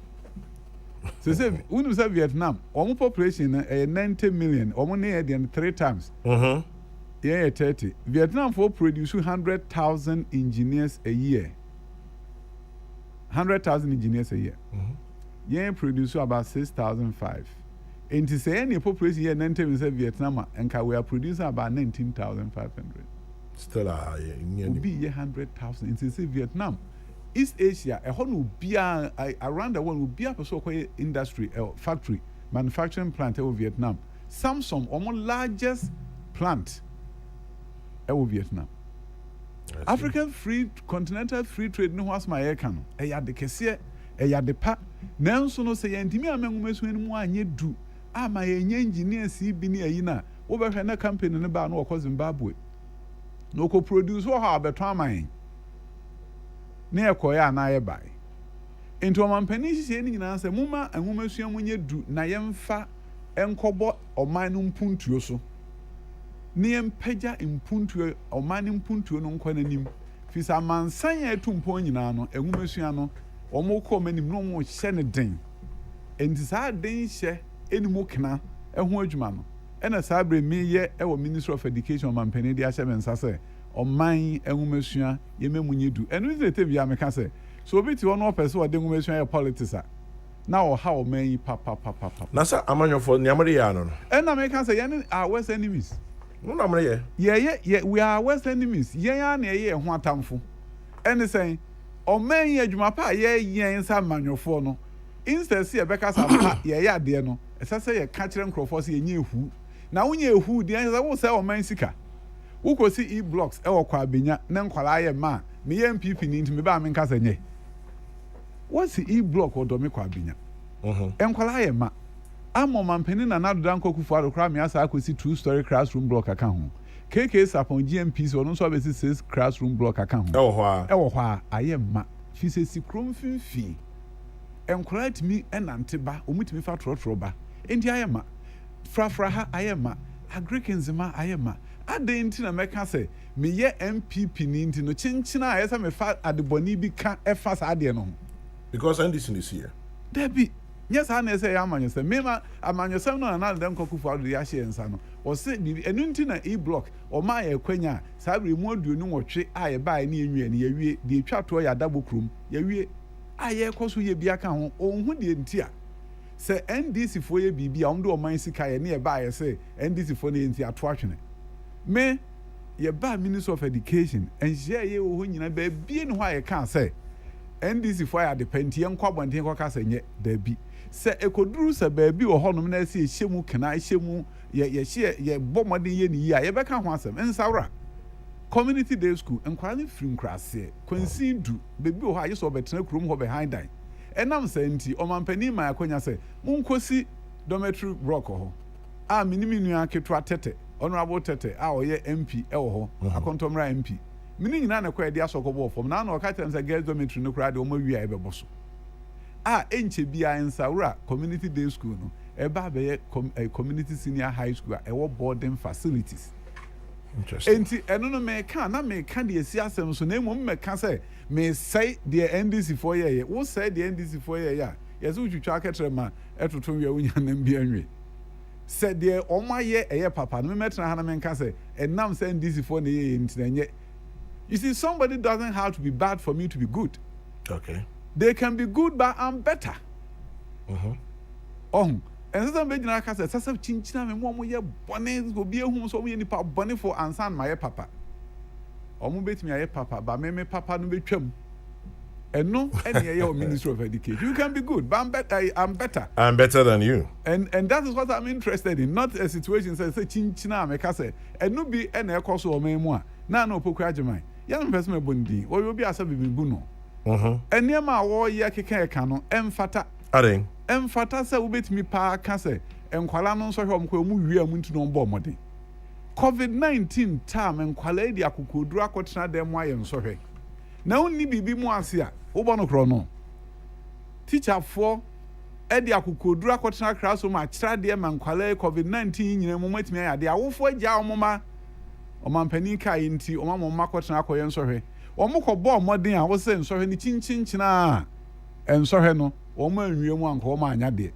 so say wonu say Vietnam wɔn population na 90 million wɔn ne yɛ den 3 times yeah 30 Vietnam for produce 100,000 engineers a year 100,000 engineers a year yeah produce about 6,500 and to say any population here 90 million Vietnam and we are producing about 19,500 still be 100,000 and to say Vietnam East Asia a whole be around the world will be a so industry factory manufacturing plant in Vietnam Samsung almost largest plant in Vietnam African continental free trade no was my eka no e ya de kese e ya de pa nanso no se yantimi amengumesu enimu anye du ama yenye engineers bi ne ayi na wo be hwe na company ne ba no ko Zimbabwe no ko produce wo ha beto aman ne ekoya na ye bai into mampani hye ni nyina se muma engumesu amunye du na yemfa enkobo oman no mpuntuo so ne empagya impuntuo omani mpuntuo no nkwa nanim fisa mansan ya etumpo nyina no enwumesua no omokọ manim no mo hye ne den enti saa den hye enimu kena eho adwuma no ena saa bre me ye ewo Ministry of Education mampani de ahye mensa se oman enwumesua ye memunye du enu ze te bia meka se so obi ti ono opese wo de enwumesua ye politics a na o ha oman yi papa na sa amanyofo nyamre ya no ena meka se ye ne our worst enemies no na mre ye we are worst enemies ye ya na ye ho atamfo ene sen oman ye adwuma pa ye yen sa manyofo no instead se ye beka sa pa ye ya de no esase ye ka kire nkrofo se ye nye ehu na wonye ehu de en se wo se oman sika wo kosi e-blocks e wo kwa abenya na nkwala ye ma me ye MPP ni ntimi ba me nka se nye wo si e-block odo me kwa abenya enkwala ye ma Amo mampeni na nadu danko kufu adokra me asa akosi 2-story classroom block aka ho. KK sapon GMPs ono so abesi 6 classroom block aka ho. Ewo hɔ a ayema fi se sikrom finfi. Encourage me enante ba omutimi fa trotro ba. Enti ayema. Frafra ha ayema. Agrikenzema ayema. Ade nti na meka se me ye MPP ni nti no chinchina ayesa me fa adeboni bi ka efa sa ade no. Because NDC is here. Debi yes, I say amanyose. Mema amanyose no na dem kokufu adu ya hye nsa no. O se bibi enu nti na e-block o ma ye kwanya sabre mu aduonu nwotwe a ye ba ne enwie ne ye wie de etwa to ya dabo krom ye wie a ye koso ye bia ka ho onhu de nti a se NDC fo ye bibi a omdo o man sika ye ne ye ba ye se NDC fo ne nti ato atwene me ye ba Ministry of Education en ye wo ho nyina ba bie ne ho a ye ka se NDC fo ya de penti en kwa bonten kwa ka se nye da bi se ekoduru se baabi wo honom na se ehyemu kena ehyemu ye bomodin ye ni yi a ye beka ho asem ensawra community day school enkwara ne film krase kwansi du bebi wo ha ye so betena krom ho behind dan enam se nti omampani ma akonya se munkosi dormitory block ho a minimi nua ketwa tete honorable tete a oye MP e wo ho akontomra MP mini nyina na kwa de asokobo fom na na o ka tem se girls dormitory no kra de o ma wi a ebe so enche bia ensawra community day school no eba be community senior high school e wo boarding facilities. Interesting. Enti eno no me ka de esi asem so na emu me ka say me say the NDC for ye wo say the NDC for ye ya yes wo twitwa aketre ma etoto wi awunya na bia nwe say the omaye eye papa no me metra ha na me ka say enam say NDC for na ye ntinanye. You see, somebody doesn't have to be bad for me to be good. Okay. They can be good, but I'm better. And so I'm na ka say sasa chinchina me mo ye bone go bi ehum so mo ye nipa bone for ansan my papa. Omo betimi aye papa ba me papa no betwam. And no, any your Minister of Education. You can be good, but I'm better. I'm better than you. And that is what I'm interested in. Not a situation say chinchina make say. And no be any course or memoir. Na no pokrajamai. Young person bundi. Or you be a sabi buno. And near my war ya keke cano. Emfata. Adding. Emfata say ubit me pa kase. Enkwala no so hom ko mu wi amuntu no mbo mode. COVID-19 time enkwala di akokoduru akotena dem wa ye nsohwe. Na onni bibi mu ase a wo no kro no teacher for edi akokoduru akotena classroom a kira de ma nkwala COVID-19 nyina mu matimi ya de awofo agya omoma omampani kai nti omama akotena akoye nsohwe omukọ bo modern a wo se nsohwe ni chinchinchina ensohwe no omo anwie mu anko omo anya de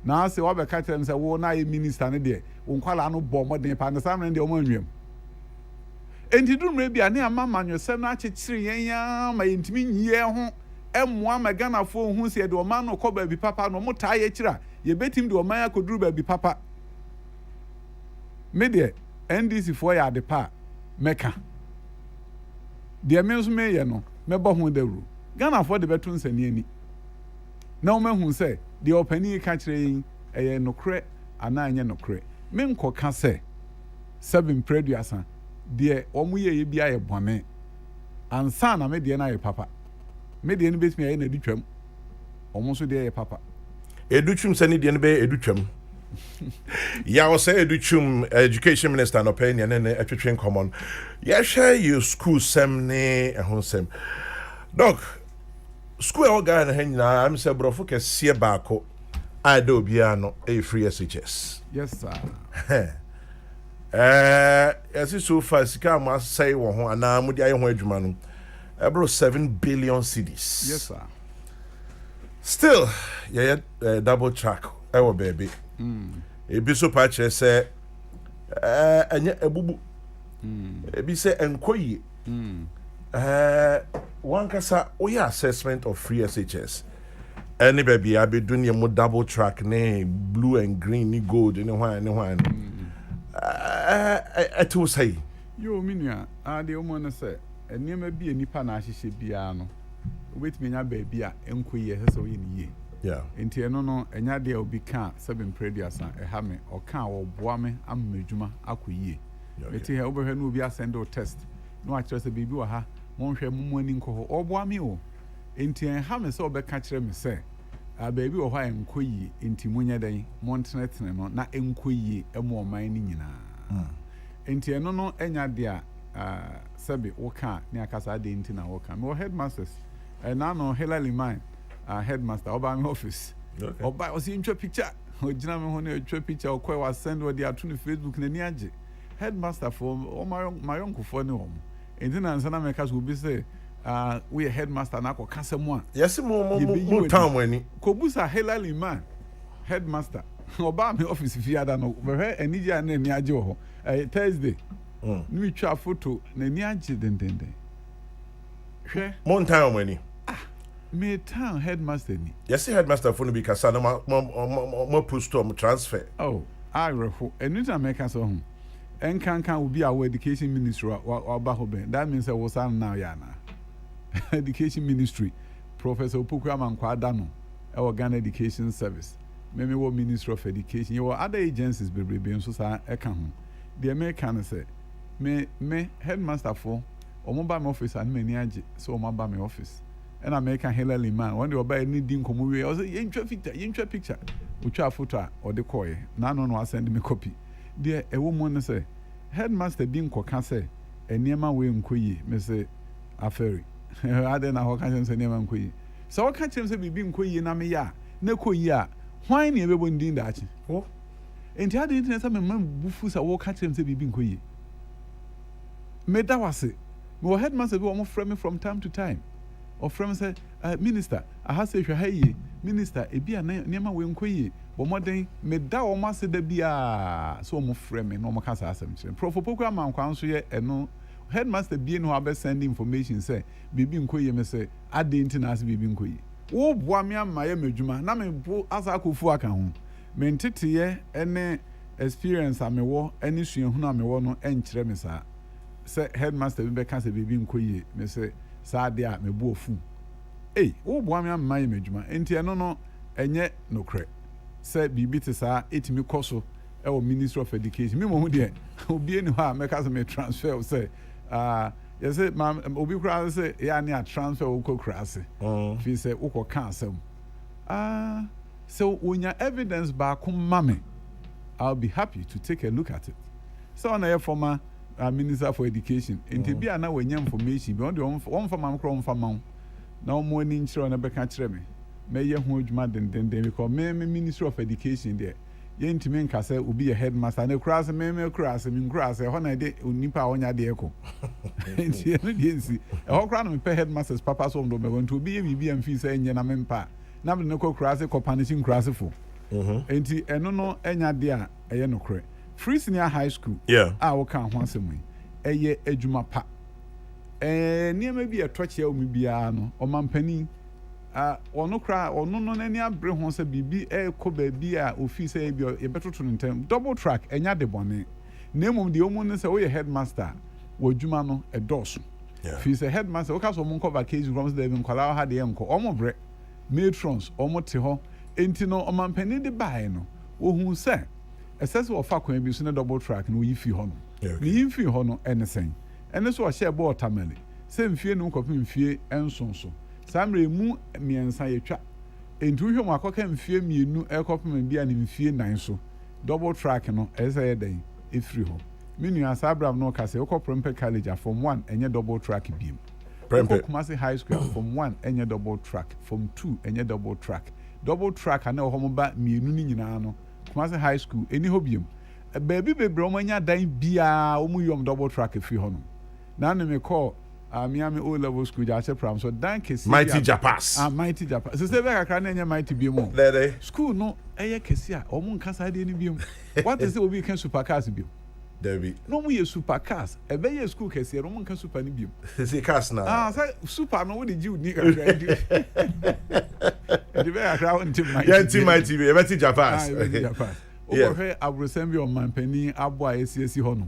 na ase wa be ka tell me say wo na ye minister ne de wo nkwala no bo modern pa na samre de omo anwie. Enti dumre bia ne ama manwesem na akyekyere yen ya ma yentimi nyiye ho emmoa magana fo hu se de o man no koba bi papa no muta ye kira ye betim de o man akoduru ba bi papa me de NDC fo ya de pa meka de me nso me ye no me bo ho dawru Ghana fo de betu nsani ani na o mahu se de opani ka kire yin eye nokre ana anye nokre me nkoka se 7 preduasa de omu ye bia ye bone ansa na me de na ye papa me de no betimi ye na Adutwum omu so de ye papa Adutwum sani de no be Adutwum ya o say Adutwum education minister no pay ne atwetwen common ya share you school sem ne ehon sem doc school o ga na hanyina am say brofo kese baako ada obia no e free SHS. Yes sir. As so far sika ma say wo ho ana mudi aye ho adwuma no ebro 7 billion cedis. Yes sir. Still yeah double track ewo baby. Ebi so pa kire say anya ebubu. Ebi say enkoyi. One kasa oya assessment of free SHS. Any baby I be doing your double track ne blue and green ni gold ni one. To say yo minua ade omo no say enema bi enipa na ahihye bia no obetimi nya ba bia enkoyi ehese oye ni ye yeah enti eno no enya de obi ka 7 preduasa eha me oka wo boa me amedwuma akoyie beti he obehwe no obi asend o test no akire se bibi wa ha monhwe mumu ani nko oboa me o enti eha me se obeka kire me se baby wo ha enkoyi enti munya dan montenetene no na enkoyi emu oman ni nyina enti eno no enya de a sebe wo ka ne akasa de enti na wo ka me headmasters na no Hillary Mine headmaster oba me office oba o si ntwa picture o gina me ho na ntwa picture o kwa send wo de ato no Facebook na ni age headmaster for o my uncle for ne hom enti na nsa na me ka so bi say we headmaster na ko kasemu a yes mo town ani ko busa Hillary man headmaster oba me office fiada no be enija na ni age ho Thursday ni twa photo na ni age dendende hwe mo town ani me town headmaster ni yes headmaster for no be kasa no mo post or transfer I reho anytime make us ho enkankan obi our education ministry oba ho ben that means we san now ya na education ministry Professor Opoku Amankwa Dano our Ghana Education Service maybe what Ministry of Education you other agencies be so sa eka ho the American say me headmaster for omoba my office and me ni age so omoba my office and American Hillary man one day oba ni din komo we o say yentwa picture utwa photo or the koy na no send me copy the e woman say headmaster bin koka say eniema we nkoyi me say aferi ade na ho ka chen se eniema nkoyi so ka chen se bibi nkoyi na me ya na koyi a hwan ne ebebo ndin da achi enti ade internet sa me bufu sa wo ka chen se bibi nkoyi me da wase me headmaster bi wo mo frame me from time to time or from say minister I have say hwe haye minister e bia na niema we nkoyi bo moden me da wo ma se da bia so mo frame no mo ka sa asem kire Prof Opoku Amankwa nso ye eno headmaster bi no have send information say bibi nkoyi me say ade nti na ase bibi nkoyi wo boa me amaye madwuma na me bo asa akofu aka ho me ntete ye ene experience amewo ene suahunu amewo no enkire me sa say headmaster bi be ka say bibi nkoyi me say sa de a me bo ofu wo boa me am my medjuma enti eno no enye nokre say bibi te sa etimi koso e wo Ministry of Education me mo de obi eni ha make as me transfer say you say ma obi kura say ya ne a transfer wo kokura say fi say wo ko kan asem so when your evidence back mame I'll be happy to take a look at it so on a former Minister for Education enti bia na wanya information be on the one for man kro mfa man na mo ni nchiro na beka kire me ye ho adwuma den because me Ministry of Education there ye ntimi nka say obi ye headmaster na kura say me kura say me kura say ho na de onipa onya de eko enti no de nsi e ho kura no me pay headmasters papa so ndo me want to be bibi amfi say enye na me mpa na me ko kura say ko punishing kura say fo enti eno no enya de a eye no kure Free Senior High School wo kan ho asem eye adwuma pa niam bi etoche ya omi bia no omampani ono kra ono no nani abre ho se bibi ko ba bi a ofi se bi e betoto ntem double track enya de bone nemum de omu ne se wo ye headmaster wo adwuma no edoso fi se headmaster wo ka so mo cover case from the nkwala ha de enko omo bre matrons omo te ho enti no omampani de bae no wo hu se essence of fakwan bi so na double track no yi fi ho no ni yi fi ho no enesen ene so ohye bo otamale se mfie no nkopim mfie ensonso samre mu miensa yetwa entu hwe mu akoka mfie mienu ekopim bia ne mfie nan so double track no ese yeden efri ho menu asa Abraham no ka se Prempeh College from 1 enye double track biem Prempeh Kumasi High School from 1 enye double track from 2 enye double track ana ho mo ba mienu ni nyina no Kumasi High School eni ho biem baby bebre o manya dan bia o mu yom double track efri ho no na ne me call Miami O level school ja che pram so dan kesi Mighty Japas Mighty Japas so say be kakra na nya Mighty biem there school no eye kesi a o mu nkasa de ni biem what is it obi kan supercars biem Debbie no mu ye supercars e be ye school kesi no mu nka super ni biem say cars na say super no we dey you ni kakra di e be kakra on team Mighty be Mighty Japas Japas o ko he abrosembi o manpani abo a esi ho no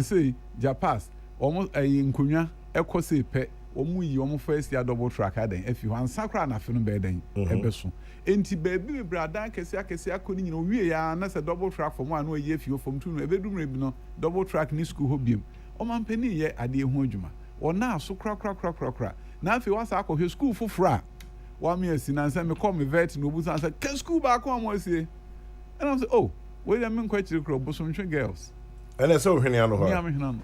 say Japas almost nkonwa ekose pe omu yi omu first year double track adan afi ho ansakra na fe no be dan ebeso enti baby bradan kese akoni nyina owie ya na se double track from one no ye afi from two no ebedum rebi no double track ni school ho biem o man pani ye ade ho adwuma ona aso kra na afi wasa akɔhwe school fofora wa me asi na nsa me call me vet no obu sansa ke school ba ko am asie and I say oh we dem nkwachiri kro bosomtwe girls and so hwene ano ho ya me hwene ano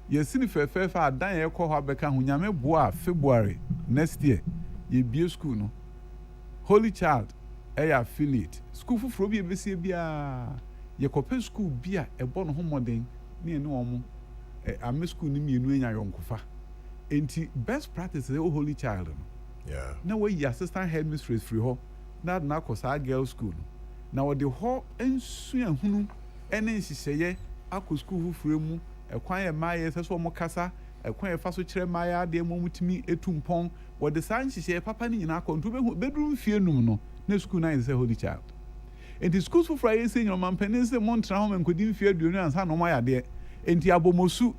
yes ni fefe adan ye kɔ ho abeka ho nyame boa February next year ye bie school no Holy Child affiliate school foforo bi ebesie bia ye kɔpɛ school bia ɛbɔ no ho moden ne ene omo ame school ni mienu enya yonkofa enti best practice is Holy Child no na we assistant headmistress free ho na kosa girl school na wo de ho ensua hunu ene nhihye akɔ school foforo mu ekwan ye maye seso mo kasa ekwan ye faso kire maye de mo mutimi etumpon wo de san nhihye papa ni nyina akɔ ntu bedrum fie num no na school na is Holy Child enti schools for Friday say your man penin say mo ntra ho menkodi fie aduonu ansa no mo ya de enti abomosu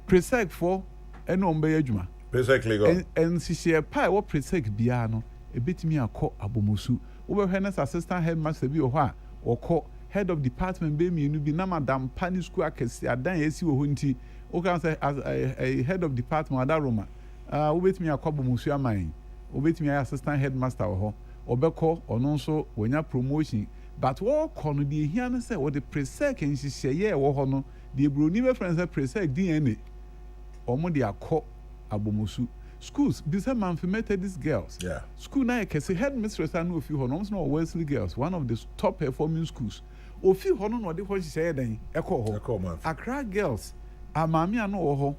presec for ene ombe adwuma presec legal en nhihye pa wo presec bia no ebetimi akɔ abomosu wo be hwe assistant headmaster bi wo ho a wo head of department be mienu bi na madam pani school akesi adan esi wo ho nti o kan say as a head of department adaroma wo betimi akwabo musu aman wo betimi assistant headmaster wo ho obekɔ ono nso wonya promotion but wo kɔ no de hia no say wo de presec nhihye wo ho no de broni be friends say presec DNA omo de akɔ abomusu schools bisa manfimete these girls school na ekese headmistress anu ofi ho no no Wesley girls one of the top performing schools ofi ho no de ho hihye den ekɔ ho Accra girls amami anu wo ho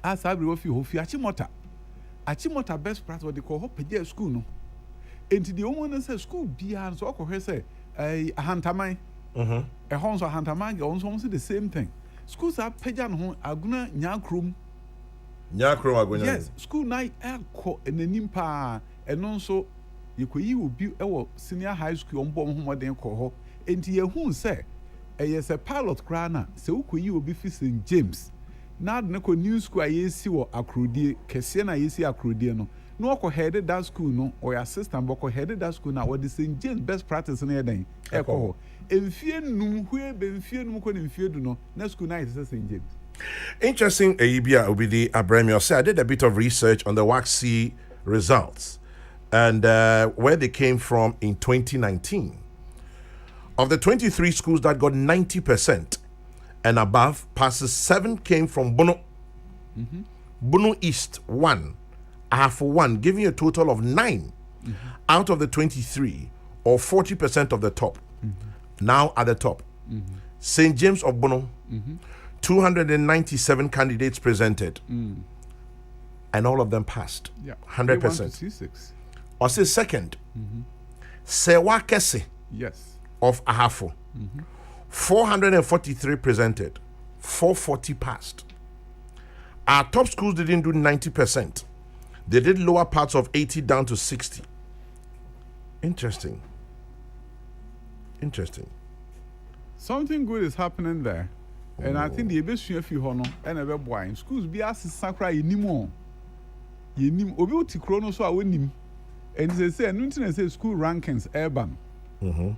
asabri ofi ho fi achimota best practice de ko ho pege school no enti de omo no say school bia so okɔhwe say ahantaman ehon so ahantaman girls so the same thing schools are pege no ho aguna nyakrom agonya yes school night ekɔ enanim pa eno nso yekoyi obi ewo senior high school ombo homoden kɔ ho enti yehun sɛ yes a pilot krana sɛ ukoyi obi fi St James na ne ko new school ayesi wo akrodie kese na ayesi akrodie no no ko headed that school no or assistant but ko headed that school now what the St. James best practice in then echo emfie num hwe be emfie num ko ne emfie du no na school na is St. James. Interesting, Ibia Obidi Abremio said I did a bit of research on the WACC results and where they came from in 2019. Of the 23 schools that got 90% and above passes, 7 came from Bono. Bono East 1, Ahafo 1, giving you a total of 9 out of the 23, or 40% of the top. Now at the top, St. James of Bono, 297 candidates presented, and all of them passed. 100%. Osei second, Sewa Kese of Ahafo, 443 presented, 440 passed. Our top schools didn't do 90%. They did lower parts of 80 down to 60. Interesting. Something good is happening there. And I think the best if you honor and ever boy schools be asked Sakra anymore. You nim obi uti chrono so awenim. And they say nothing say school rankings urban.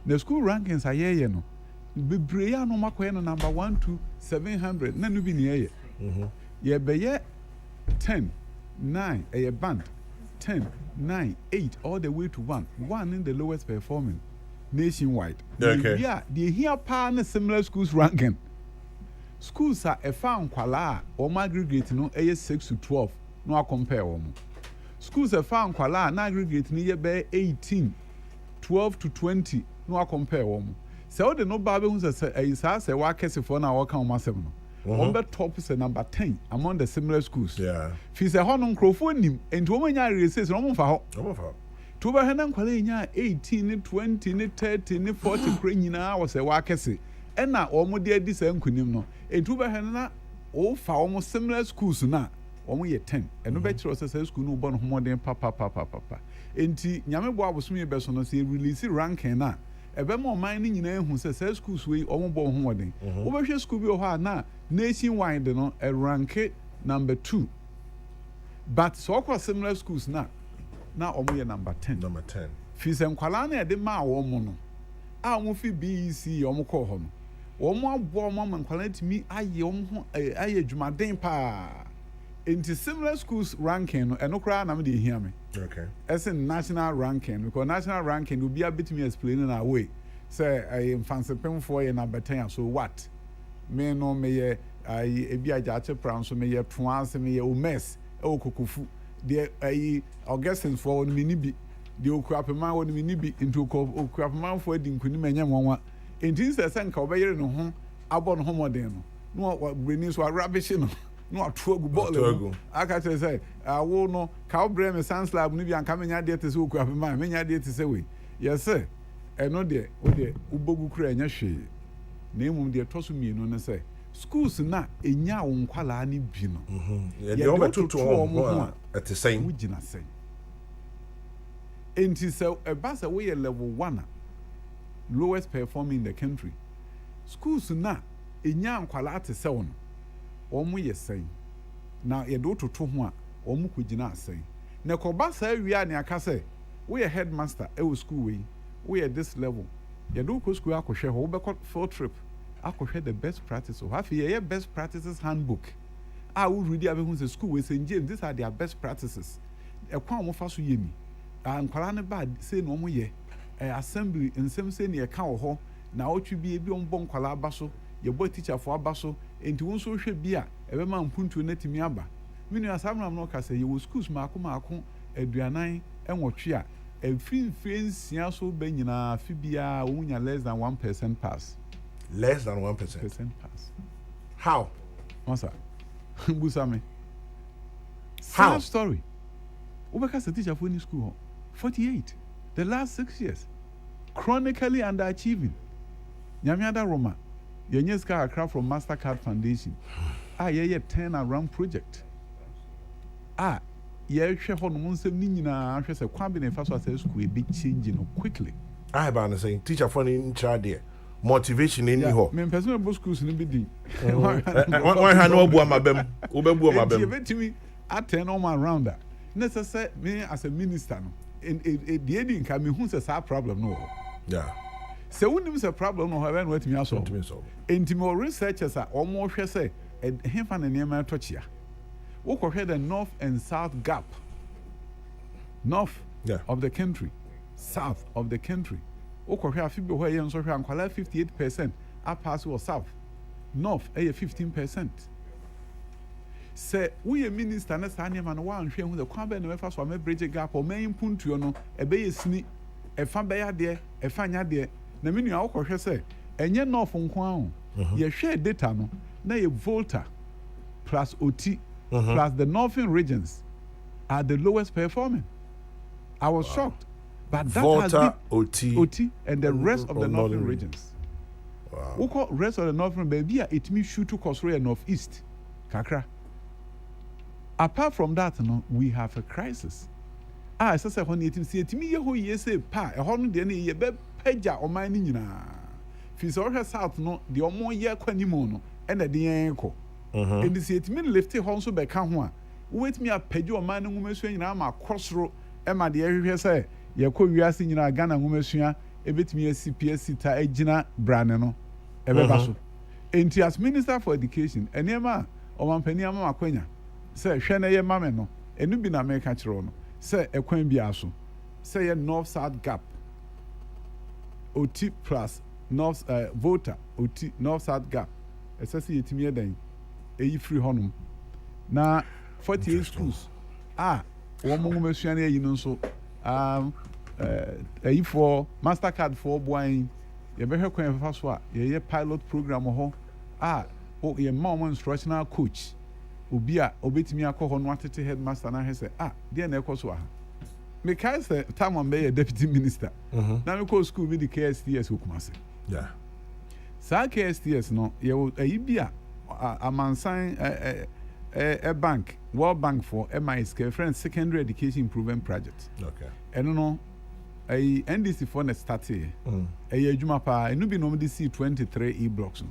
The school rankings are ye no. Bebreya no makoye no number 1 to 700 na no bi ne ye be 10 9 a band 10 9 8 all the way to 1 in the lowest performing nationwide. Okay. Yeah, the here pa na similar schools ranking. Schools are a found kwala or aggregate no 6 to 12 no compare them. Schools are found kwala na aggregate ni be 18 12 to 20 no compare them. So the no babe who say wa kese for na waka on masem no. On the top is number 10 among the similar schools. Yeah. Fi say hono nkrofo nim enti wo manya research no mo fa ho. To ba hanan kwala nya 18 20 30 40 kra nyina wo say wa kese. Ena omo de adi say nkunim no. Enti ba hanan o fa omo similar schools na omo ye 10. Eno be kire say school no bo no homoden papa. Enti nyame bo abosom ye be so no say release ranking na ebe mo man ni nyina ehu say schools we omo bo homoden. Wo be hwe school bi o ha na nationwide no a rank number 2. But so kwa similar schools na omo ye number 10. Fi se nkwala na e de ma omo no. A omo fi BEC omo ko ho no. Omo abo omo nkwala timi aye omo ho aye dwumaden pa. Into similar schools ranking no eno kra na me dey hear me. Okay. As in national ranking, because national ranking will be a bit me explaining our way. Say I fancy pen for ye number 10 so what? Me no me ye I be a jache brown so me ye twice me ye o mess o kokofu. The Augustine for on me bi the okuapema won me bi into okuapema for di nkuni menya nwanwa. Enti se nka obeyere no ho abon ho modern no. No bring so rubbish no. No atuagu ball aka tell say awo no ka obre me sans lab no bi anka menya de te se oku afema menya de te se we yes sir eno de o de ubogu kura enya hwe na emum de toso mienu ne say schools na enya wo nkwala ni bi no de o betutu ho at the same wugina say enti se e ba se we level 1 lowest performing in the country schools na enya nkwala te se wono omu yesai na yedo toto ho a omu kugina asai na ko ba sa wi an aka say we a headmaster e school we at this level yedo ko school akohwe ho be field trip akohwe the best practice so have ye best practices handbook we read abehun say school we St. James these are their best practices e kwa omu fa so yemi ankwala ne ba say no omu ye assembly nsem say ne e ka wo ho na otwi bi ebi ombo nkwala aba so ye boy teacher for aba so enti won so hwe bia ebe ma mpuntu na timi aba minu asamram no ka say ye wo schools maako aduanan enwotwe a efrinfrensia so be nyina fi bia wonya less than 1% pass less than 1% pass how what's busame how story ubeka say teacher for any school 48 the last 6 years chronically underachieving nyamiada Roma Yenyeska Accra from Mastercard Foundation. Ye turn around project. Ye hwe ho no nsem ni nyina hwe se kwa bi na fa so asa school be changing quickly. I ba na say teacher for in charge there. Motivation in ho. Me person be schools ni be di. Why ha no obu amabem. Obebu amabem. Ye betimi turn on around that. necessary me as a minister no the ending can me who's a problem no Yeah. So when there's a problem no have what me aso intimo researchers are almost say and him fan the name touch ya we compare the north and south gap north of the country south of the country we compare afibe where you so hwe ankwala 58% up pass or south north 15%. Say we a minister na sa nneema no wa nhwe hu the kwan be no mefa so ma bridge gap o man puntuo no e be yesini e fa be ya de e fa nya de na me nua akɔhwɛ sɛ enye north nko an ye hwɛ data no na ye volta plus ot plus the northern regions are the lowest performing. I was shocked, but that volta, has been ot and the rest of the northern regions. We call rest of the northern baby it me shoot to Kosroya northeast kakra. Apart from that, no, we have a crisis. I say when it see it me ho yese pa e ho no de na ye be pagya o man ni nyina. Fi so hwe south no de o mo ye kwanimu no e na de yen ko. And see it me lift ho so be ka ho a. Wait me a pagya o man ni ngumesu nyina ma krosro e ma de hwe say ye ko wiase nyina Ghana ngumesu e betimi CPS ta agina brane no e be ba so. Enti as Minister for Education enema o man pani ama makwanya say hwe na ye mame no enu bi na me ka kire no say ekwan bi aso say ye north south gap ot plus north voter ot north south gap say yetimi eden eyi free honum na 48 schools wo mo masua na eyi no so eyi for Mastercard for boy ye be hwe kwan fa so a ye pilot program ho ye mom instructional coach obi a obetimi akọ no atete headmaster na hese dey na ekoso aha me kai say time on be deputy minister na me call school be the KSTS Okumase sa KSTS no ye ayi bia amansan bank World Bank for MIS friend secondary education improvement project eno no ayi NDC for na start here ayi adwuma pa enu bi no me see 23 e blocks no.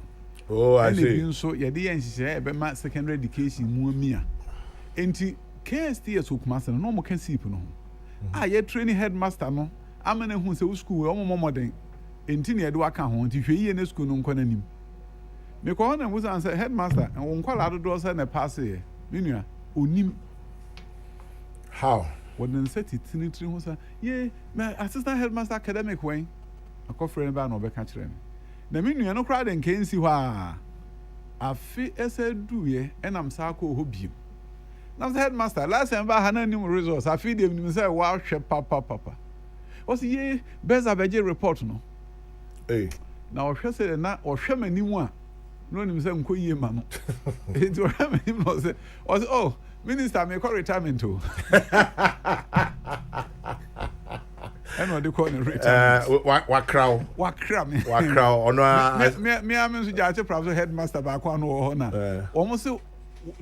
Oh, I see. And so you didn't say about secondary education muamia. Enti KSTS Okumase no mo can see no. Ye training headmaster no. Amene hu se school o mo modern. Enti na de waka ho nti hwe na school no nkwana nim. Me ko na musa say headmaster and nkwala do say na pass ye. Me nua onim. How? Wouldn't set it in it hu say ye my assistant headmaster academic when akofre ba na obeka kire me. Na me nua no kra de nka nsi hɔ afi ese duye enam sa ko ho biem na the headmaster last time ba hana nim results afi dem nim say wa hwɛ papa o si ye beza beje report no na o hwɛ say na o hwɛ manimu a no nim say nko yie ma no enti o hwɛ manimu no say oh minister me call retirement o and what they call it wakra ono me am so jate professor headmaster ba kwa no ho na almost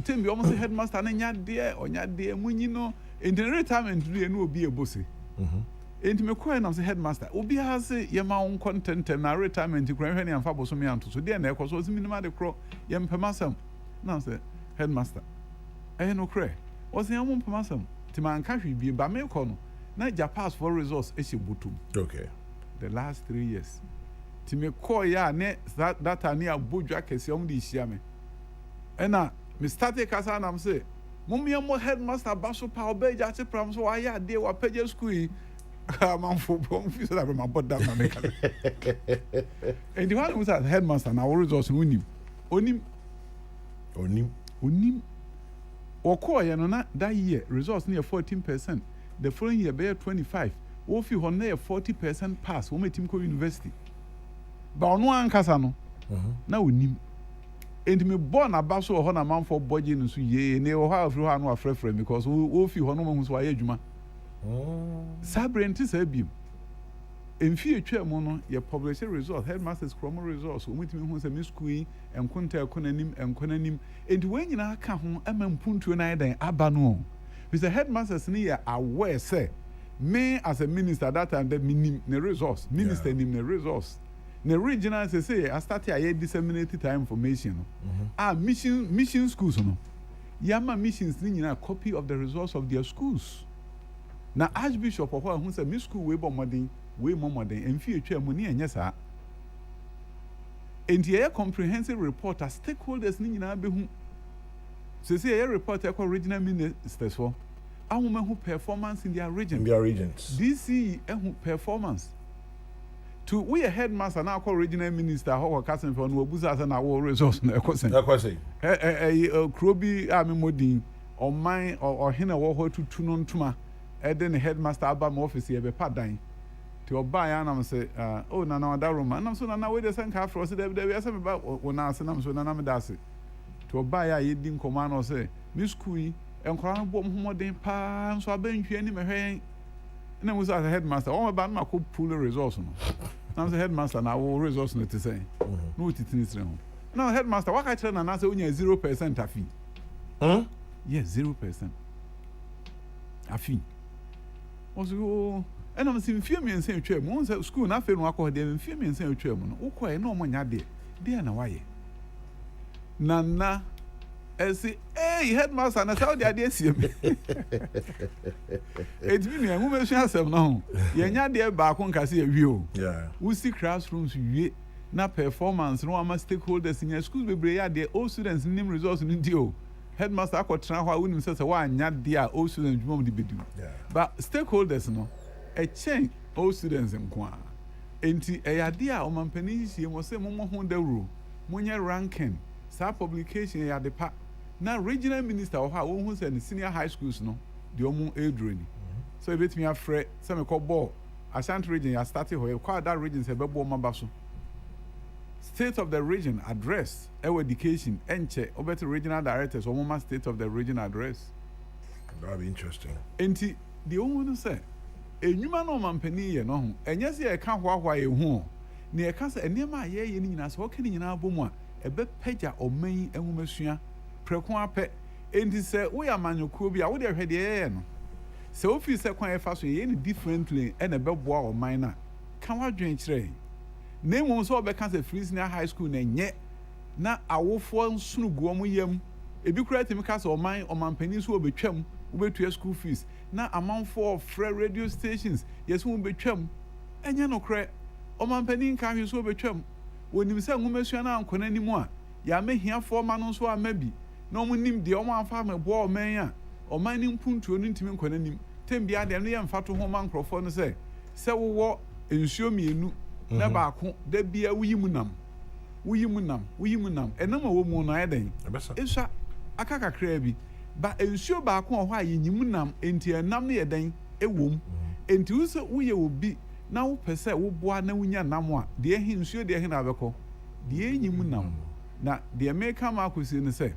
tembi almost headmaster na nya de munyi no in the retirement do no obi ebosi enti me kwa na say headmaster obi ha say ye ma won content na retirement kura hwe ne amfa boso me anto so de na ekoso so minima de kro ye mpamasam na say headmaster no kra o say am mpamasam ti man ka hwe bi ba me ko no na pass for results butum. Okay. The last 3 years. Ti me call ya ne that ani abodwa kese om di hia me. Ena me start kasa na am say, "Mummy mo headmaster baso pa obeja che pram so aya de wa page school." Man for bom fi so that my body na me kala. And the one was that headmaster na results unim. Onim. O call ya no na that year results near 14%. The following year be 25. Wo fi ho na 40% pass wo metim ko university. Ba ono ankasa no. Na onim. Enti me born abaso ho na man for budget no so ye ne wo ha afri ho anu afrefre because wo fi ho no mo so aye adwuma. Sabrenti sabim. Emfi etwa mu no ye publish result headmasters chromo results wo metim hu se me school enkonta ekonanim enti we nyina ka ho ama mpuntuo na dan aba no. Mr. Headmasters ni aware say me as a minister that time that me the resource minister nim the resource the regional say I start here disseminate time information mission schools no Yama missions ni a copy of the results of their schools. Na Archbishop of who said Miss School way more modern, and fear money and yes, and the comprehensive report as stakeholders ni na be who. So say a report original ministers for a woman who performance in their region. In their regions. DC who performance. To we a headmaster now call regional minister how cousin for no busa and our resource na question. That question. Krobi ami modin or mine or hina wo to tunon tuma. Then the headmaster abam office here be padan. To buy and I'm say oh na that room and I'm so na we the same car for say there we say about when I say I'm so na me das. To buy a yedin command or say Miss Kui and crown bomb modern pa so abentwe ani me hwen. And I was as a headmaster. All about my could pull the resource. Now the headmaster now will resource not to say. No, it is wrong. Now headmaster, what I tell and I say only 0% a fee. Huh? Yes, 0% a fee. Also, and I'm seeing few men saying chair. Once at school, nothing will call them few men saying chairman. Oh, quite no money there. They are no way. Nana. I say, hey, headmaster, and I saw the idea. It's been a woman shall say no. You're not there back on Cassia view. Yeah. We see classrooms, na performance, no ama stakeholders in your schools, we bring out the old students name results in deal. Headmaster, I could try how wouldn't say, why not dear old students, mom, the bidu. But stakeholders, no, a change old students in Kwa. Enti, a idea of my penny, was say, Momo Honda rule, Munya ranking, sa publication at the park. Now, regional minister of how who said senior high schools, no, the Omo Adrian. So, a bit me afraid, some call ball. Ashanti region, I started where quite that region, say, Bebo Mabaso. State of the region address, our education, enche, or better regional directors, or more state of the region address. That'll be interesting. And the only say, a human no man penny, no, and yes, I can't walk why you home. Near Casa and near my year, you as walking in our boom, a bit peja or may and woman. Prekwa pe enti say we amanyokuo bi a wo de hwede ye no se ofi se kwan efa so ye ni differently e na beboa o man na kan wadwen kire na emu so obeka say free senior high school na nye na awofo nsunugu omo yam ebi kura timi ka say o man panin so obetwam obetua school fees na amanfo free radio stations yes wo betwam enye no kure o man panin ka hwe so obetwam wonim se nwomesua na ankona nimu a ya mehia fo ma no so amabi no mo nim de o man fa me bo o man a o man nim puntuo no ntimi nkwana nim tembia de no ye mfato ho man krofo no se wo ensuo mienu na ba ko da bia wuyimu nam enama wo mu no ayeden esha akaka kra bi ba ensuo ba ko ho a yenyimu nam enti enam no yeden ewom enti wo se wo ye obi na wo pese wo boa na wunya nam a de ehi nsuo de ehi na abekọ de enyimu nam na de America ma akosi ne se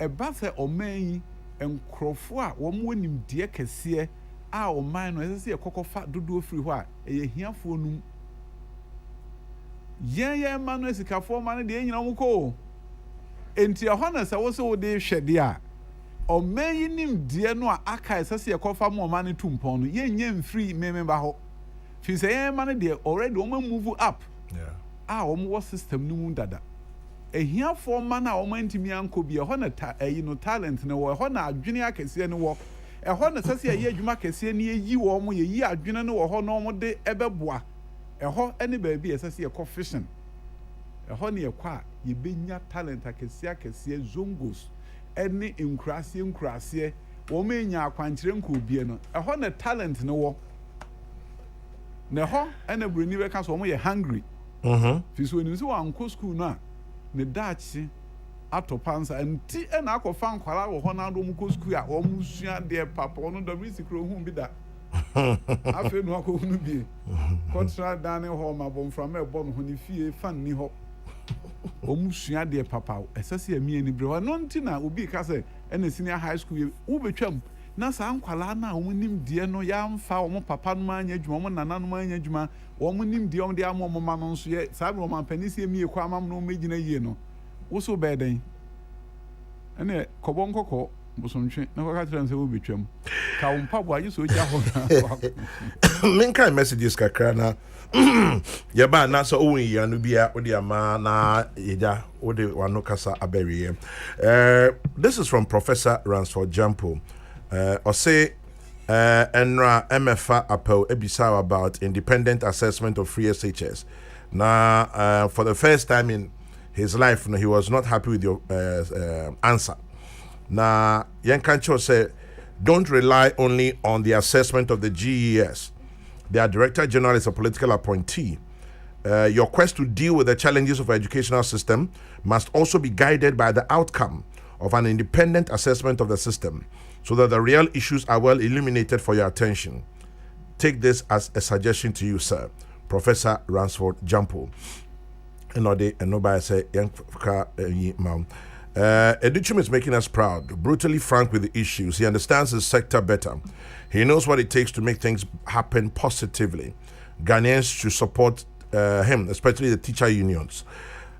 eba se oman enkrofo a wo mo nim de kese a oman no ese ekokofa dodo firi ho a eye hiafo num ye ma no esikafo ma no de enyina mo ko enti ho na se wo se wo de hwede a oman nim de no a aka ese ekofa mo oman no tumpon no ye nya mfiri mememba ho fi se ye ma no de already o ma move up o mo system no mu dada ehia for man a ntimi anko bi ho na no talent ne wo ho na adwene akese ne wo ho na sase ye adwuma akese ne yi wo mo ye adwene ne wo ho na mo de ebeboa ho ene ba bi sase ye coefficient ho ne ye kwa ye benya talent akese zongos ene nkurase wo ma nya akwankyere nko bie no ho na talent ne wo ne ho ene bruni be ka so mo ye hungry fi so ni so anko school no a ne dachi atopansa enti na akofa nkwara wo ho na do mu ko school a wo mu sua de papa no do risikro hu bi da afi no akọ hu bi kontra dane ho ma bom from e bo no ho ni fie fan ni ho wo mu sua de papa esese ami ni bre no nti na obi ka se ene senior high school wo betwam na sa nkwala na wo nim de no ya mfa wo papa no anya adwuma wo nana no anya adwuma wo nim de wo de amo ma no nso ye sa bro man panisi emi ekwa amam no megina yie no wo so beden ene kobon kokọ bosomtwe na ko ka tran se wo betwam ka wo mpabo ayi so gya ho main kind messages kakra na yaba na so owen ya no bia odi ama na yeja odi wano kasa aberiye. This is from Professor Ransford Jampo. Osei Enra MFA Apple ebisa about independent assessment of free SHS. Now, for the first time in his life, he was not happy with your answer. Now, Yankancho said, don't rely only on the assessment of the GES. Their Director General is a political appointee. Your quest to deal with the challenges of our educational system must also be guided by the outcome of an independent assessment of the system, so that the real issues are well illuminated for your attention. Take this as a suggestion to you, sir. Professor Ransford Jampo. And nobody say, Adutwum is making us proud, brutally frank with the issues. He understands his sector better. He knows what it takes to make things happen positively. Ghanaians should support him, especially the teacher unions.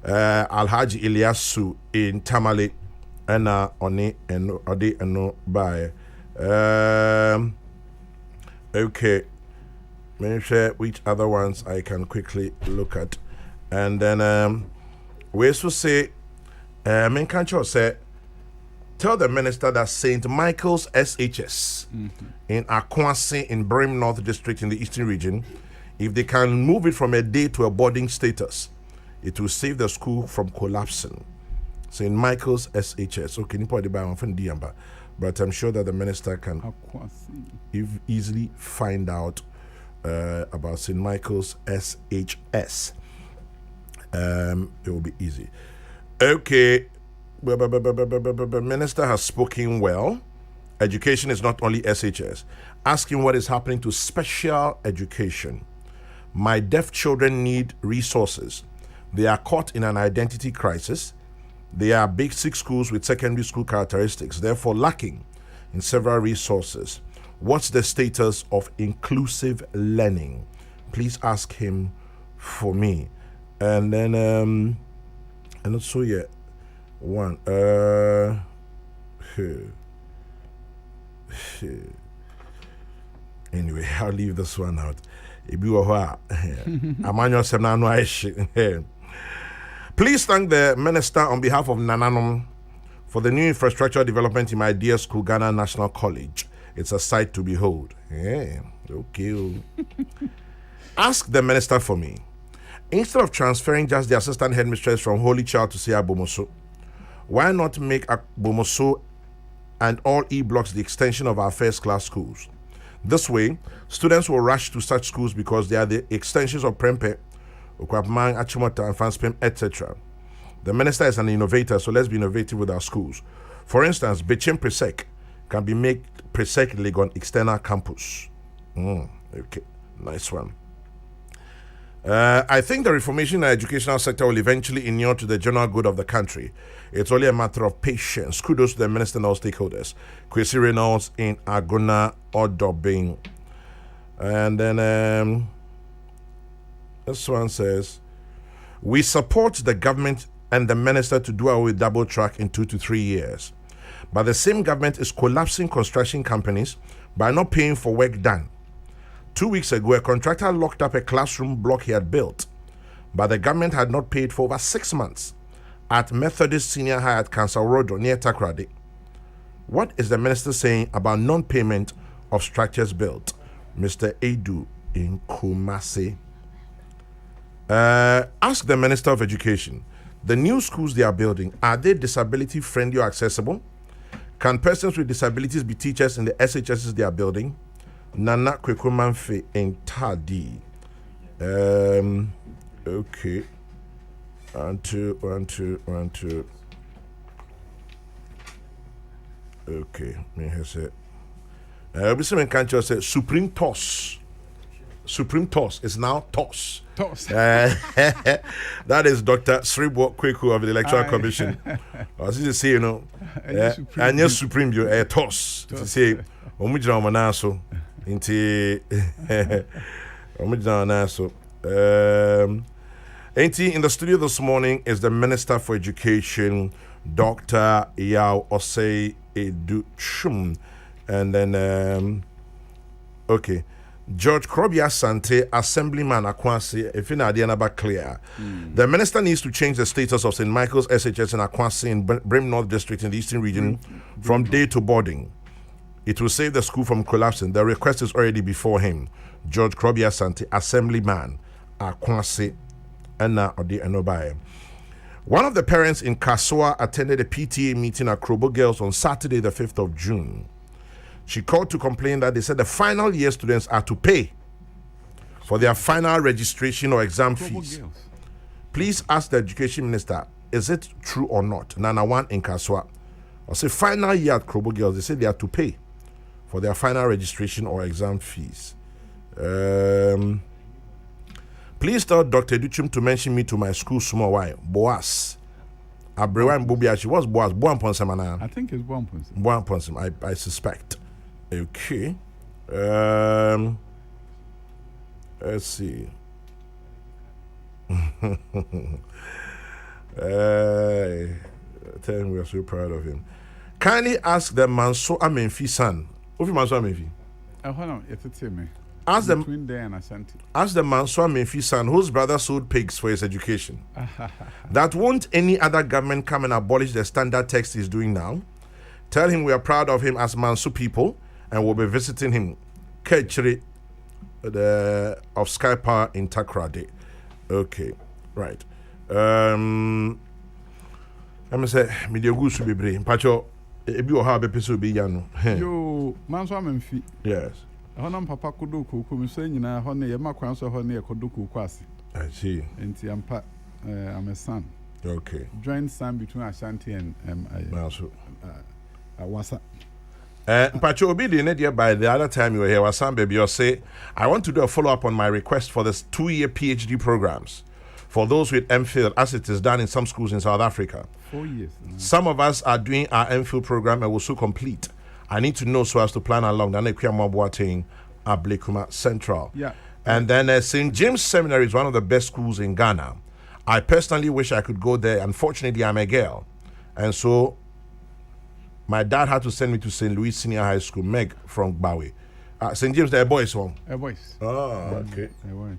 Alhaji Ilyasu in Tamale, and Oni and Odi and no by. Okay, let me share which other ones I can quickly look at, and then we also say, Menkancho said, tell the minister that St. Michael's SHS in Akwasi in Brim North District in the Eastern Region, if they can move it from a day to a boarding status, it will save the school from collapsing. St. Michael's SHS. Okay, but I'm sure that the minister can easily find out about St. Michael's SHS. It will be easy. Okay, the minister has spoken well. Education is not only SHS. Ask him what is happening to special education. My deaf children need resources. They are caught in an identity crisis. They are basic schools with secondary school characteristics, therefore lacking in several resources. What's the status of inclusive learning? Please ask him for me. And then, and also yet one. Anyway, I'll leave this one out. Please thank the minister on behalf of Nananom for the new infrastructure development in my dear school, Ghana National College. It's a sight to behold. Yeah, okay. Ask the minister for me. Instead of transferring just the assistant headmistress from Holy Child to say Bomoso, why not make Bomoso and all E-blocks the extension of our first-class schools? This way, students will rush to such schools because they are the extensions of Prempe, Okwapman, Achimota, and Fanspim, etc. The minister is an innovator, so let's be innovative with our schools. For instance, Bechem Presec can be made Presec Legon External Campus. Okay, nice one. I think the reformation in the educational sector will eventually inure to the general good of the country. It's only a matter of patience. Kudos to the minister and all stakeholders. Kwesi Reynolds in Agona Odobing. And then this one says, we support the government and the minister to do away with double track in 2 to 3 years. But the same government is collapsing construction companies by not paying for work done. 2 weeks ago, a contractor locked up a classroom block he had built, but the government had not paid for over 6 months at Methodist Senior High at Council Road near Takrady. What is the minister saying about non-payment of structures built? Mr. Edu in Kumasi. Ask the Minister of Education, the new schools they are building, are they disability friendly or accessible? Can persons with disabilities be teachers in the SHSs they are building? Nana Kwekumanfe in Tadi. Okay. One, two. Okay. Me say. Obisemen Kancho say Supreme Toss. Supreme Toss is now Toss. That is Dr. Sribo Kweku of the Electoral Commission. As you say, and yes, Supreme you Toss. To say, Omujra Manaso. Inti in the studio this morning is the Minister for Education, Dr. Yao Osei Adutwum. And then okay, George Krobia Sante, Assemblyman Akwasi, if in Adiana clear. The minister needs to change the status of St. Michael's SHS in Akwasi in Brim North District in the Eastern Region from day to boarding. It will save the school from collapsing. The request is already before him. George Krobia Sante, Assemblyman Akwasi, and Odi Enobaye. One of the parents in Kasua attended a PTA meeting at Krobo Girls on Saturday, the 5th of June. She called to complain that they said the final year students are to pay for their final registration or exam fees. Please ask the education minister, is it true or not? Nana one in Kaswa. Or say final year at Krobo Girls, they say they are to pay for their final registration or exam fees. Please tell Dr. Adutwum to mention me to my school small while. Boas. Abrewa and Bubiachi. What's Boas? Boan Ponsemana. I think it's Boan Ponsem. Boan Ponsem, I suspect. Okay. Let's see. Tell him we are so proud of him. Kindly ask the Manso Amenfi son. Who's Manso Amenfi? Hold on, it's me. Ask them. Between there and Ashanti. Ask the Manso Amenfi son whose brother sold pigs for his education. That won't any other government come and abolish the standard text he's doing now. Tell him we are proud of him as Manso people and we'll be visiting him. Kechiri of Sky Power in Takrade. Okay, right. Let me say, media goose to be brave. Pacho, if you have a piece of Biano. Yo, Manso Amenfi. Yes. Honam Papa Kuduku, Kumusena, Honey, Makwanso, Honey, Koduku Kwasi. I see. And I'm a son. Okay. Joint son between Ashanti and Wasa. Pacho Obi by the other time you were here, Wasan baby, you say, I want to do a follow-up on my request for this 2-year PhD programs for those with MPhil, as it is done in some schools in South Africa. 4 years. Some of us are doing our MPhil program and will soon complete. I need to know so as to plan along. Then Ablekuma Central. Yeah. And then St. James Seminary is one of the best schools in Ghana. I personally wish I could go there. Unfortunately, I'm a girl. And so my dad had to send me to St. Louis Senior High School, Meg from Bawe. St. James, they're boys home. Boys. Oh, okay. Boys.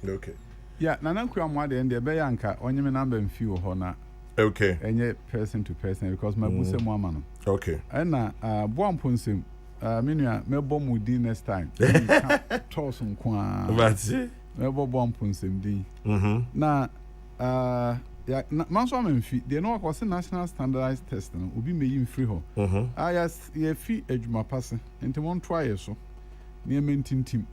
Okay. Yeah, Nanaku Amwadi and the Bayanka, on your number and few Hona. Okay. And yet person to person because my Busa Mamano. Okay. And Buam Punsim, Minia, Melbourne would do next time. Toss and Quan. That's it. Melbourne Punsim D. Now, yeah, Manso feet. They know what's a national standardized test and will be made free home. I asked ye fee edge my passing into one try so near maintain team.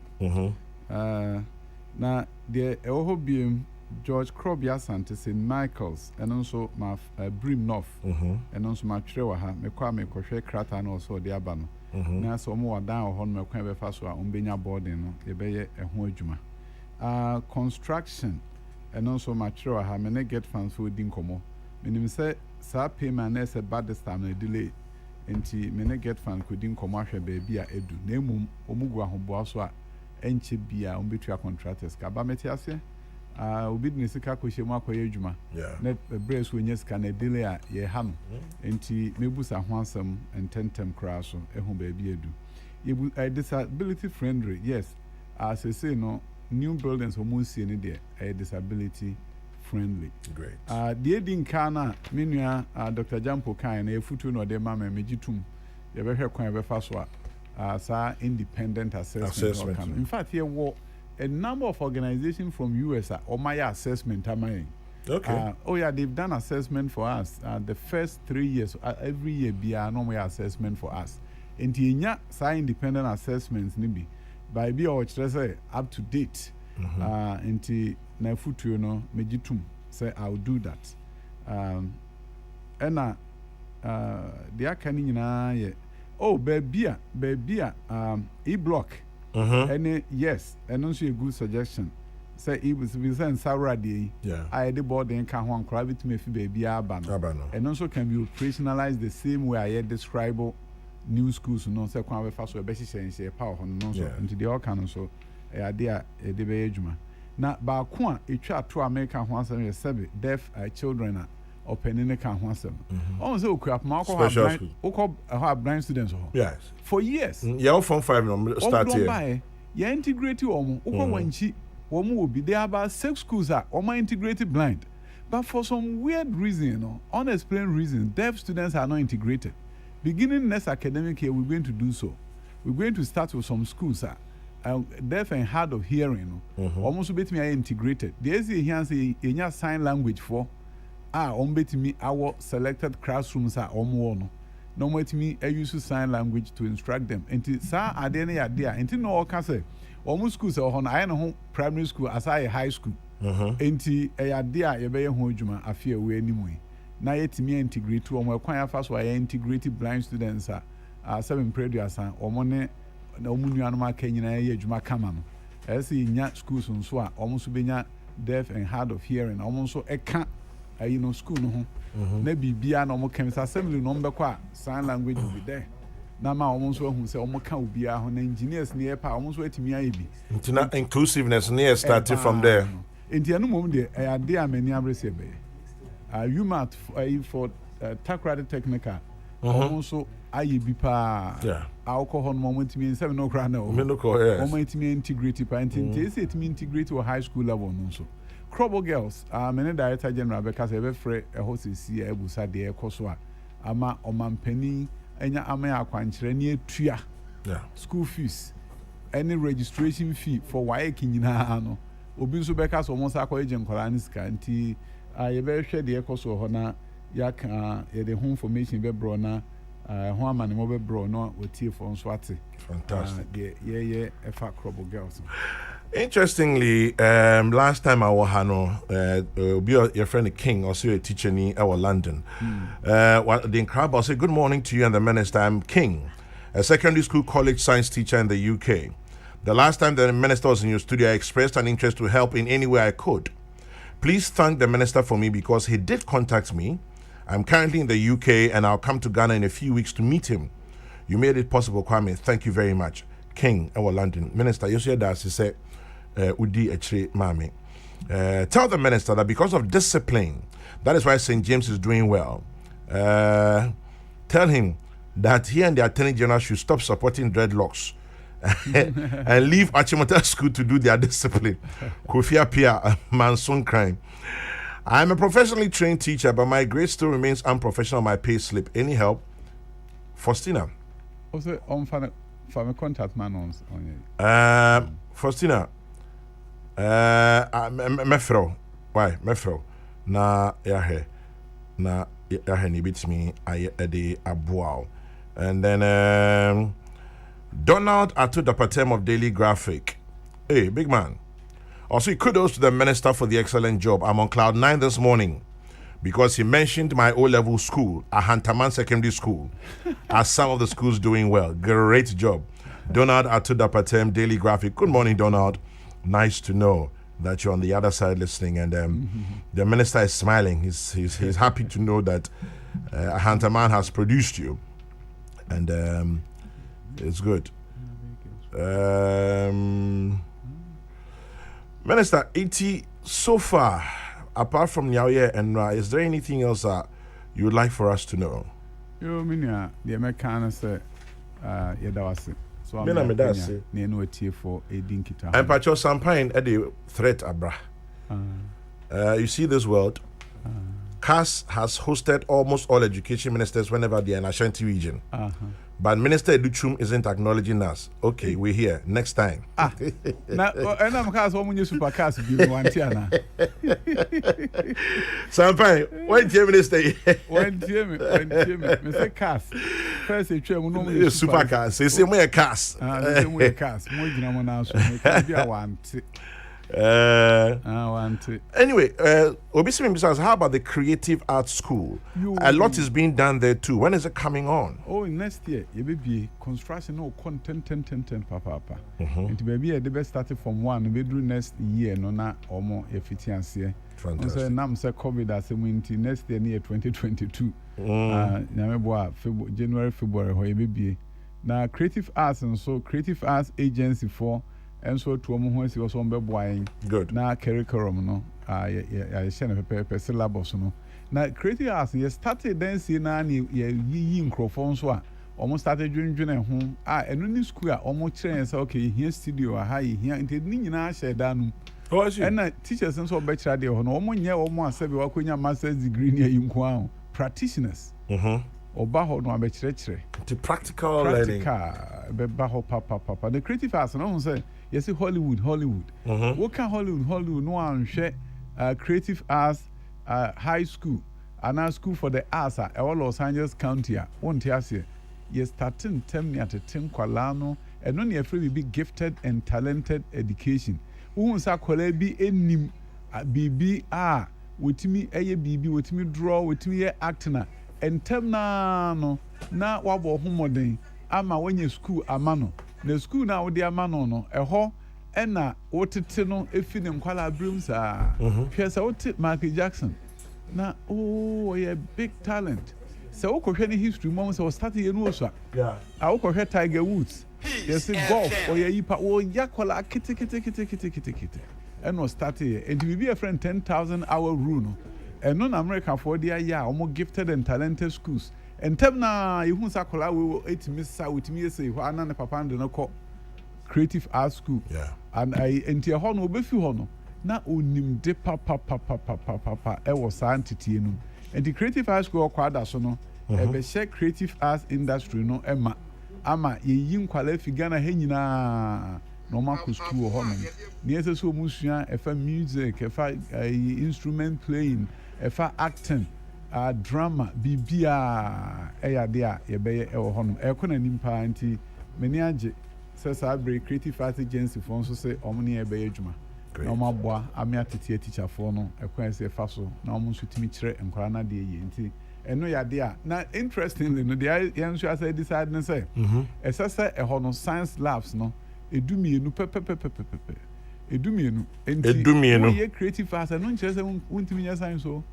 Now, the Ohobium George Krobia Sante St. Michael's and also my Brim North and also my Trewaha, me kwame koshe krata and also the abano. Now, so more down on my quaver faswa on Benya boarding, a baye a hojuma. Construction. And also my Trewaha, may get funds for Dinkomo. Meaning say, Sa payment as a bad time delay. Enti may get funds could commercial baby a edu. Name Omugwa Homboaswa, Enche Bia, Umbitria contractors. Kabametiase. Obidness Kakushima Koyajuma. Yeah. Net a brace when yes can a delay ye ham. Enti Mebusa handsome and 10 crash a home baby edu. A disability friendly, yes. As I say, no. New buildings almost see any there disability friendly. Great. The Edin Kana, Minia, Dr. Jampo Kain, a futu no de mama mejitum, the very quite very fast one, independent assessment. In fact, here were a number of organizations from US or my assessment. Okay. Oh yeah, they've done assessment for us. The first 3 years, every year, be a normal assessment for us. And the independent assessments, nibi. By be or say up to date. Into na futu no mejitum say I'll do that. The akani nyina ye. Oh baby e-block. And yes, and also a good suggestion. Say it was send Saturday. Yeah. I the board in can one private me baby abano. And also can be operationalized the same way I describe new schools no say kwan we fa so e be hye hye power hono no so into the all can so ade a de be adwuma na ba ko a etwa to America ho asem ye sebe deaf children a opening kan ho asem on say okua ma ko ha blind students ho yes for years yeah from 5 no start here you integrate omo uko wanchi omo will be there about 6 schools are omo integrated blind, but for some weird reason, unexplained reason, deaf students are not integrated. Beginning next academic year, we're going to do so. We're going to start with some schools deaf and hard of hearing, almost bit me integrated. There's a sign language for bit me our selected classrooms are no wait me I use sign language to instruct them. And sa adene idea and no can say almost schools are on I know primary school as I high school. Enti idea ye be ho adwuma afia we anyway. Na yet me integrate to kwan first why integrated blind students are 7 previous omone na omunuanu aka nyina ye adwuma kama no. Ese nya schools nso a almost benya deaf and hard of hearing almost eka school no ho. Na bibia na omo chemistry assembly no mbekwa sign language will be there. Na ma almost who say omo ka obia ho na engineers near pa almost wetimi ayebi. Ntina inclusiveness near started from there. Enti anu mom de ade amani abrese be. UMAT for Takrade Technical also ayebi pa. Yeah. Alcohol moment me 7 no kra na o. Moment me integrate pa enti say it me integrate to high school level no so. Crobo girls, many director general because every free a host is here ebusa de ekoso ama omampani enya ama akwankyere ne atua. Yeah. School fees, any registration fee for WAEC nyina no. Obi nso beka so mo sa akọ agent kwara niska nti ye be hwe de ekoso ho na ya ka ye de ho information be bro na ho ama ne mo be bro no wetie for nso ate. Fantastic. Yeah, efa Crobo girls. Interestingly, last time I was your friend King, also a teacher in our London. The crowd said, "Good morning to you and the minister. I'm King, a secondary school college science teacher in the UK. The last time the minister was in your studio, I expressed an interest to help in any way I could. Please thank the minister for me because he did contact me. I'm currently in the UK and I'll come to Ghana in a few weeks to meet him. You made it possible, Kwame. Thank you very much." King, our London minister. You said that he said. Udi Echre Mami. Tell the minister that because of discipline, that is why St. James is doing well. Tell him that he and the Attorney General should stop supporting dreadlocks and leave Achimota School to do their discipline. Kofia Pia, Manson crime. I'm a professionally trained teacher, but my grade still remains unprofessional on my pay slip. Any help? Faustina. Also, from a contact man on Faustina. Mefro. Why? Mefro. Na yahe ni beats me de abuao. And then Donald Atudapatem of Daily Graphic. Hey, big man. Also, kudos to the minister for the excellent job. I'm on cloud 9 this morning because he mentioned my O-level school, Ahantaman Secondary School, as some of the schools doing well. Great job. Donald Atudapatem, Daily Graphic. Good morning, Donald. Nice to know that you're on the other side listening, and the minister is smiling. He's happy to know that Ahantaman has produced you, and it's good. Minister, so far, apart from Nyauye and Ra, is there anything else that you would like for us to know? You mean the American say, Yadawasi. So I'm for a dinky time. And Pacho Sampine at the threat abra. You see this world. CAS has hosted almost all education ministers whenever they are in Ashanti region. But Minister Adutwum isn't acknowledging us. Okay, we're here. Next time. Now, and I'm CAS when you super CAS give one tiana. Sampine, when minister? When Mr. CAS. First, a chairman, super CAS. They say, we're CAS. We're CAS. More than one answer. Maybe I want it. Anyway, Obisi says, how about the Creative Arts School? A lot is being done there too. When is it coming on? Oh, next year, it will be construction or content 10 papa. It will be the best started from 1. We do next year, no, not or more efficiency. Fantastic. So now, COVID as a winter next year near 2022. January, February, where it will be. Now, Creative Arts and so Creative Arts Agency for. And so to was on buying good now curriculum no I syllabus no now creative arts you started then see na ye microphone so almost started dwendwen ho eno ni school a almost train say okay here studio ha here inte ni nyina share danum and teachers nso obekira de ho no almost nye almost asabi wakonya master's degree ni ayinko ahụ practitioners oba ho no abekire the practical learning beba ho papa the creative arts no say yes Hollywood what can Hollywood no anhwe creative arts high school and a school for the arts all Los Angeles County won't ase yes starting term ni atetem kwala no eno ne afre be gifted and talented education who sa kwala bi enim bibi wotimi eye bibi wotimi draw wotimi ye actor entem na no na wabo homoden ama wonye school amano na school na wodi amano no eho ena wotete no efi ne nkwala abrim sa hwesa wote Michael Jackson na yeah big talent so wokohwe ne history mom so start ye no so wokohwe Tiger Woods yes golf yeah yipa yakola kete and was started and to be a friend 10,000 hour rule no and non America for the year almost gifted and talented schools and tem na you sakola we 8 miss with me say ho ana ne papa ndo no call creative art school and I enti ho no obefi ho no na onim de papa e was entity no and the creative art school kwada so no e be share creative arts industry no ama ye yin kwala fi Ghana he nyina normal school ho no ni ese so musua e fa music e fa instrument playing e fa acting drama bibia ya de a ye be e wo ho no e ko na nimpa anti meni age se break creative arts agency for so say omni e be adwuma na omo aboa ame atete teacher for no e ko ese fa so na omo nsutimi kire enkwara na de ye nti eno ya de a na interestingly no de yan so say decide no say esese e ho no science labs no edumienu pepepepepepe edumienu enti ye creative arts no nche say untimi nya science so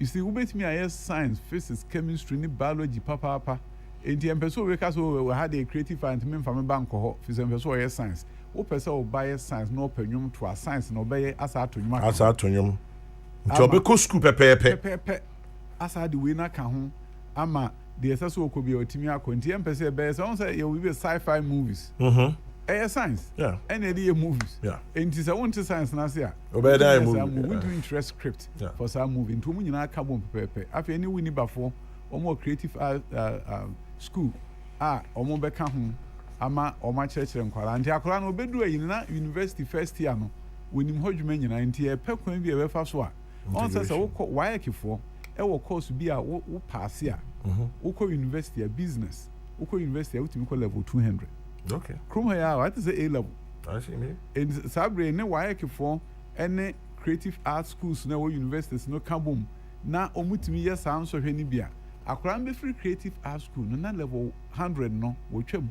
you see ubetimi aye science physics chemistry ni biology papa enti empeso we ka so we had a creative art me mfa me bank ho fi se empeso ye science wo pese o buy science no opanyum to a science no be asa atonyum nti obeko school pepe asa de we na ka ho ama de esaso okobi otimi akonti empese be se on say you will be sci-fi movies science and the movies enti se won science na se a obey that movie we do interest script for some movie nti mu nyina ka bom pepe afi any wini bafo omo creative school omo beka ho ama omo church nkwala nti akola no obedu ayi na university first year no wonim hodwuma nyina nti e pe kwan bi e befa so a on say wo wayekifo e wo course bi a wo pass a wo ko university business wo ko university utimi ko level 200 okay krum ya what is a level I see me in sabre ne wayekifo ene creative art schools na wo universities no kabum na omutimi yes answer hwe ni bia akora mbe free creative art school no na level 100 no wo twam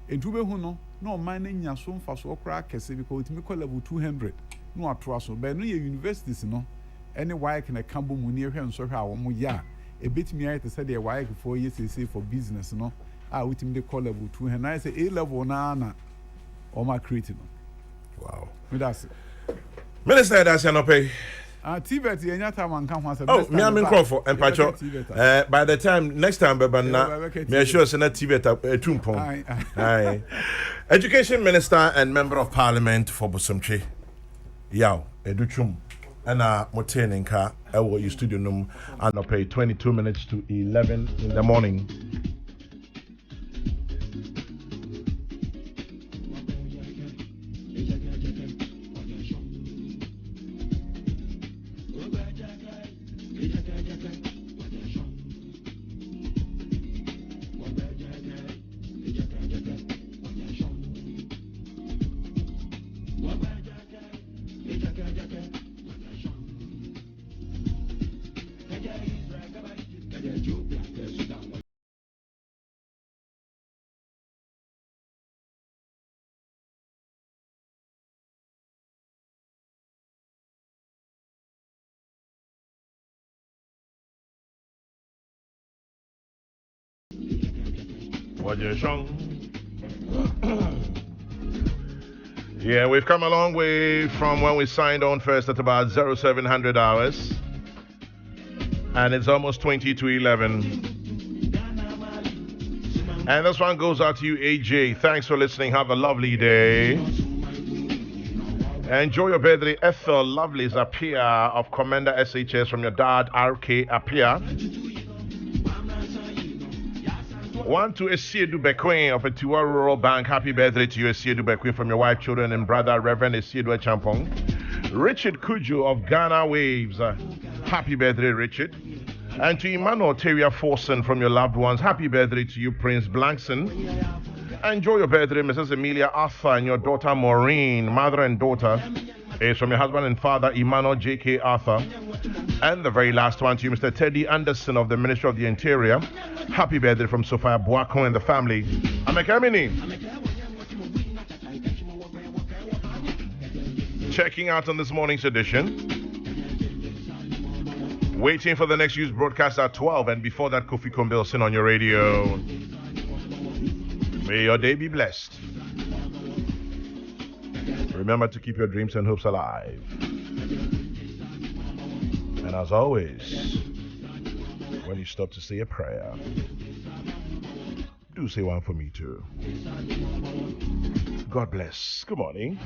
entube hu no na o man na nya so mfa so okra kese bi ko utimi ko level 200 no ato aso be no ye universities no any why can kambo mu ni hwe nso hwe a wo mo ya ebetimi ayete say the why for years say for business no utimi de call level 200 na say a level na o ma create no wow me that's minister that's no pay Tibet yenya time an kan ho asa me am Crawford and pacho by the time next time baba na me sure say na Tibet tumpon aye education minister and member of parliament for Bosomtwe yaw Adutwum ana motene nka ewo you studio num and pay 22 minutes to 11 in the morning. Yeah, we've come a long way from when we signed on first at about 0700 hours. And it's almost 20 to 11. And this one goes out to you, AJ. Thanks for listening. Have a lovely day. Enjoy your birthday, Ethel Lovelace Apia of Commander SHS from your dad, RK Apia. One to Esiedu Bequin of a Tiwa Rural Bank. Happy birthday to you, Esiedu Bequin, from your wife, children, and brother, Reverend Esiedu Champong. Richard Kuju of Ghana Waves. Happy birthday, Richard. And to Emmanuel Teria Forson from your loved ones. Happy birthday to you, Prince Blankson. Enjoy your birthday, Mrs. Emilia Arthur, and your daughter Maureen, mother and daughter, is from your husband and father, Emmanuel J.K. Arthur. And the very last one to you, Mr. Teddy Anderson of the Ministry of the Interior. Happy birthday from Sophia Boako and the family. Amekamini. Checking out on this morning's edition. Waiting for the next news broadcast at 12, and before that, Kofi Kombilson on your radio. May your day be blessed. Remember to keep your dreams and hopes alive. And as always, when you stop to say a prayer, do say one for me too. God bless. Good morning.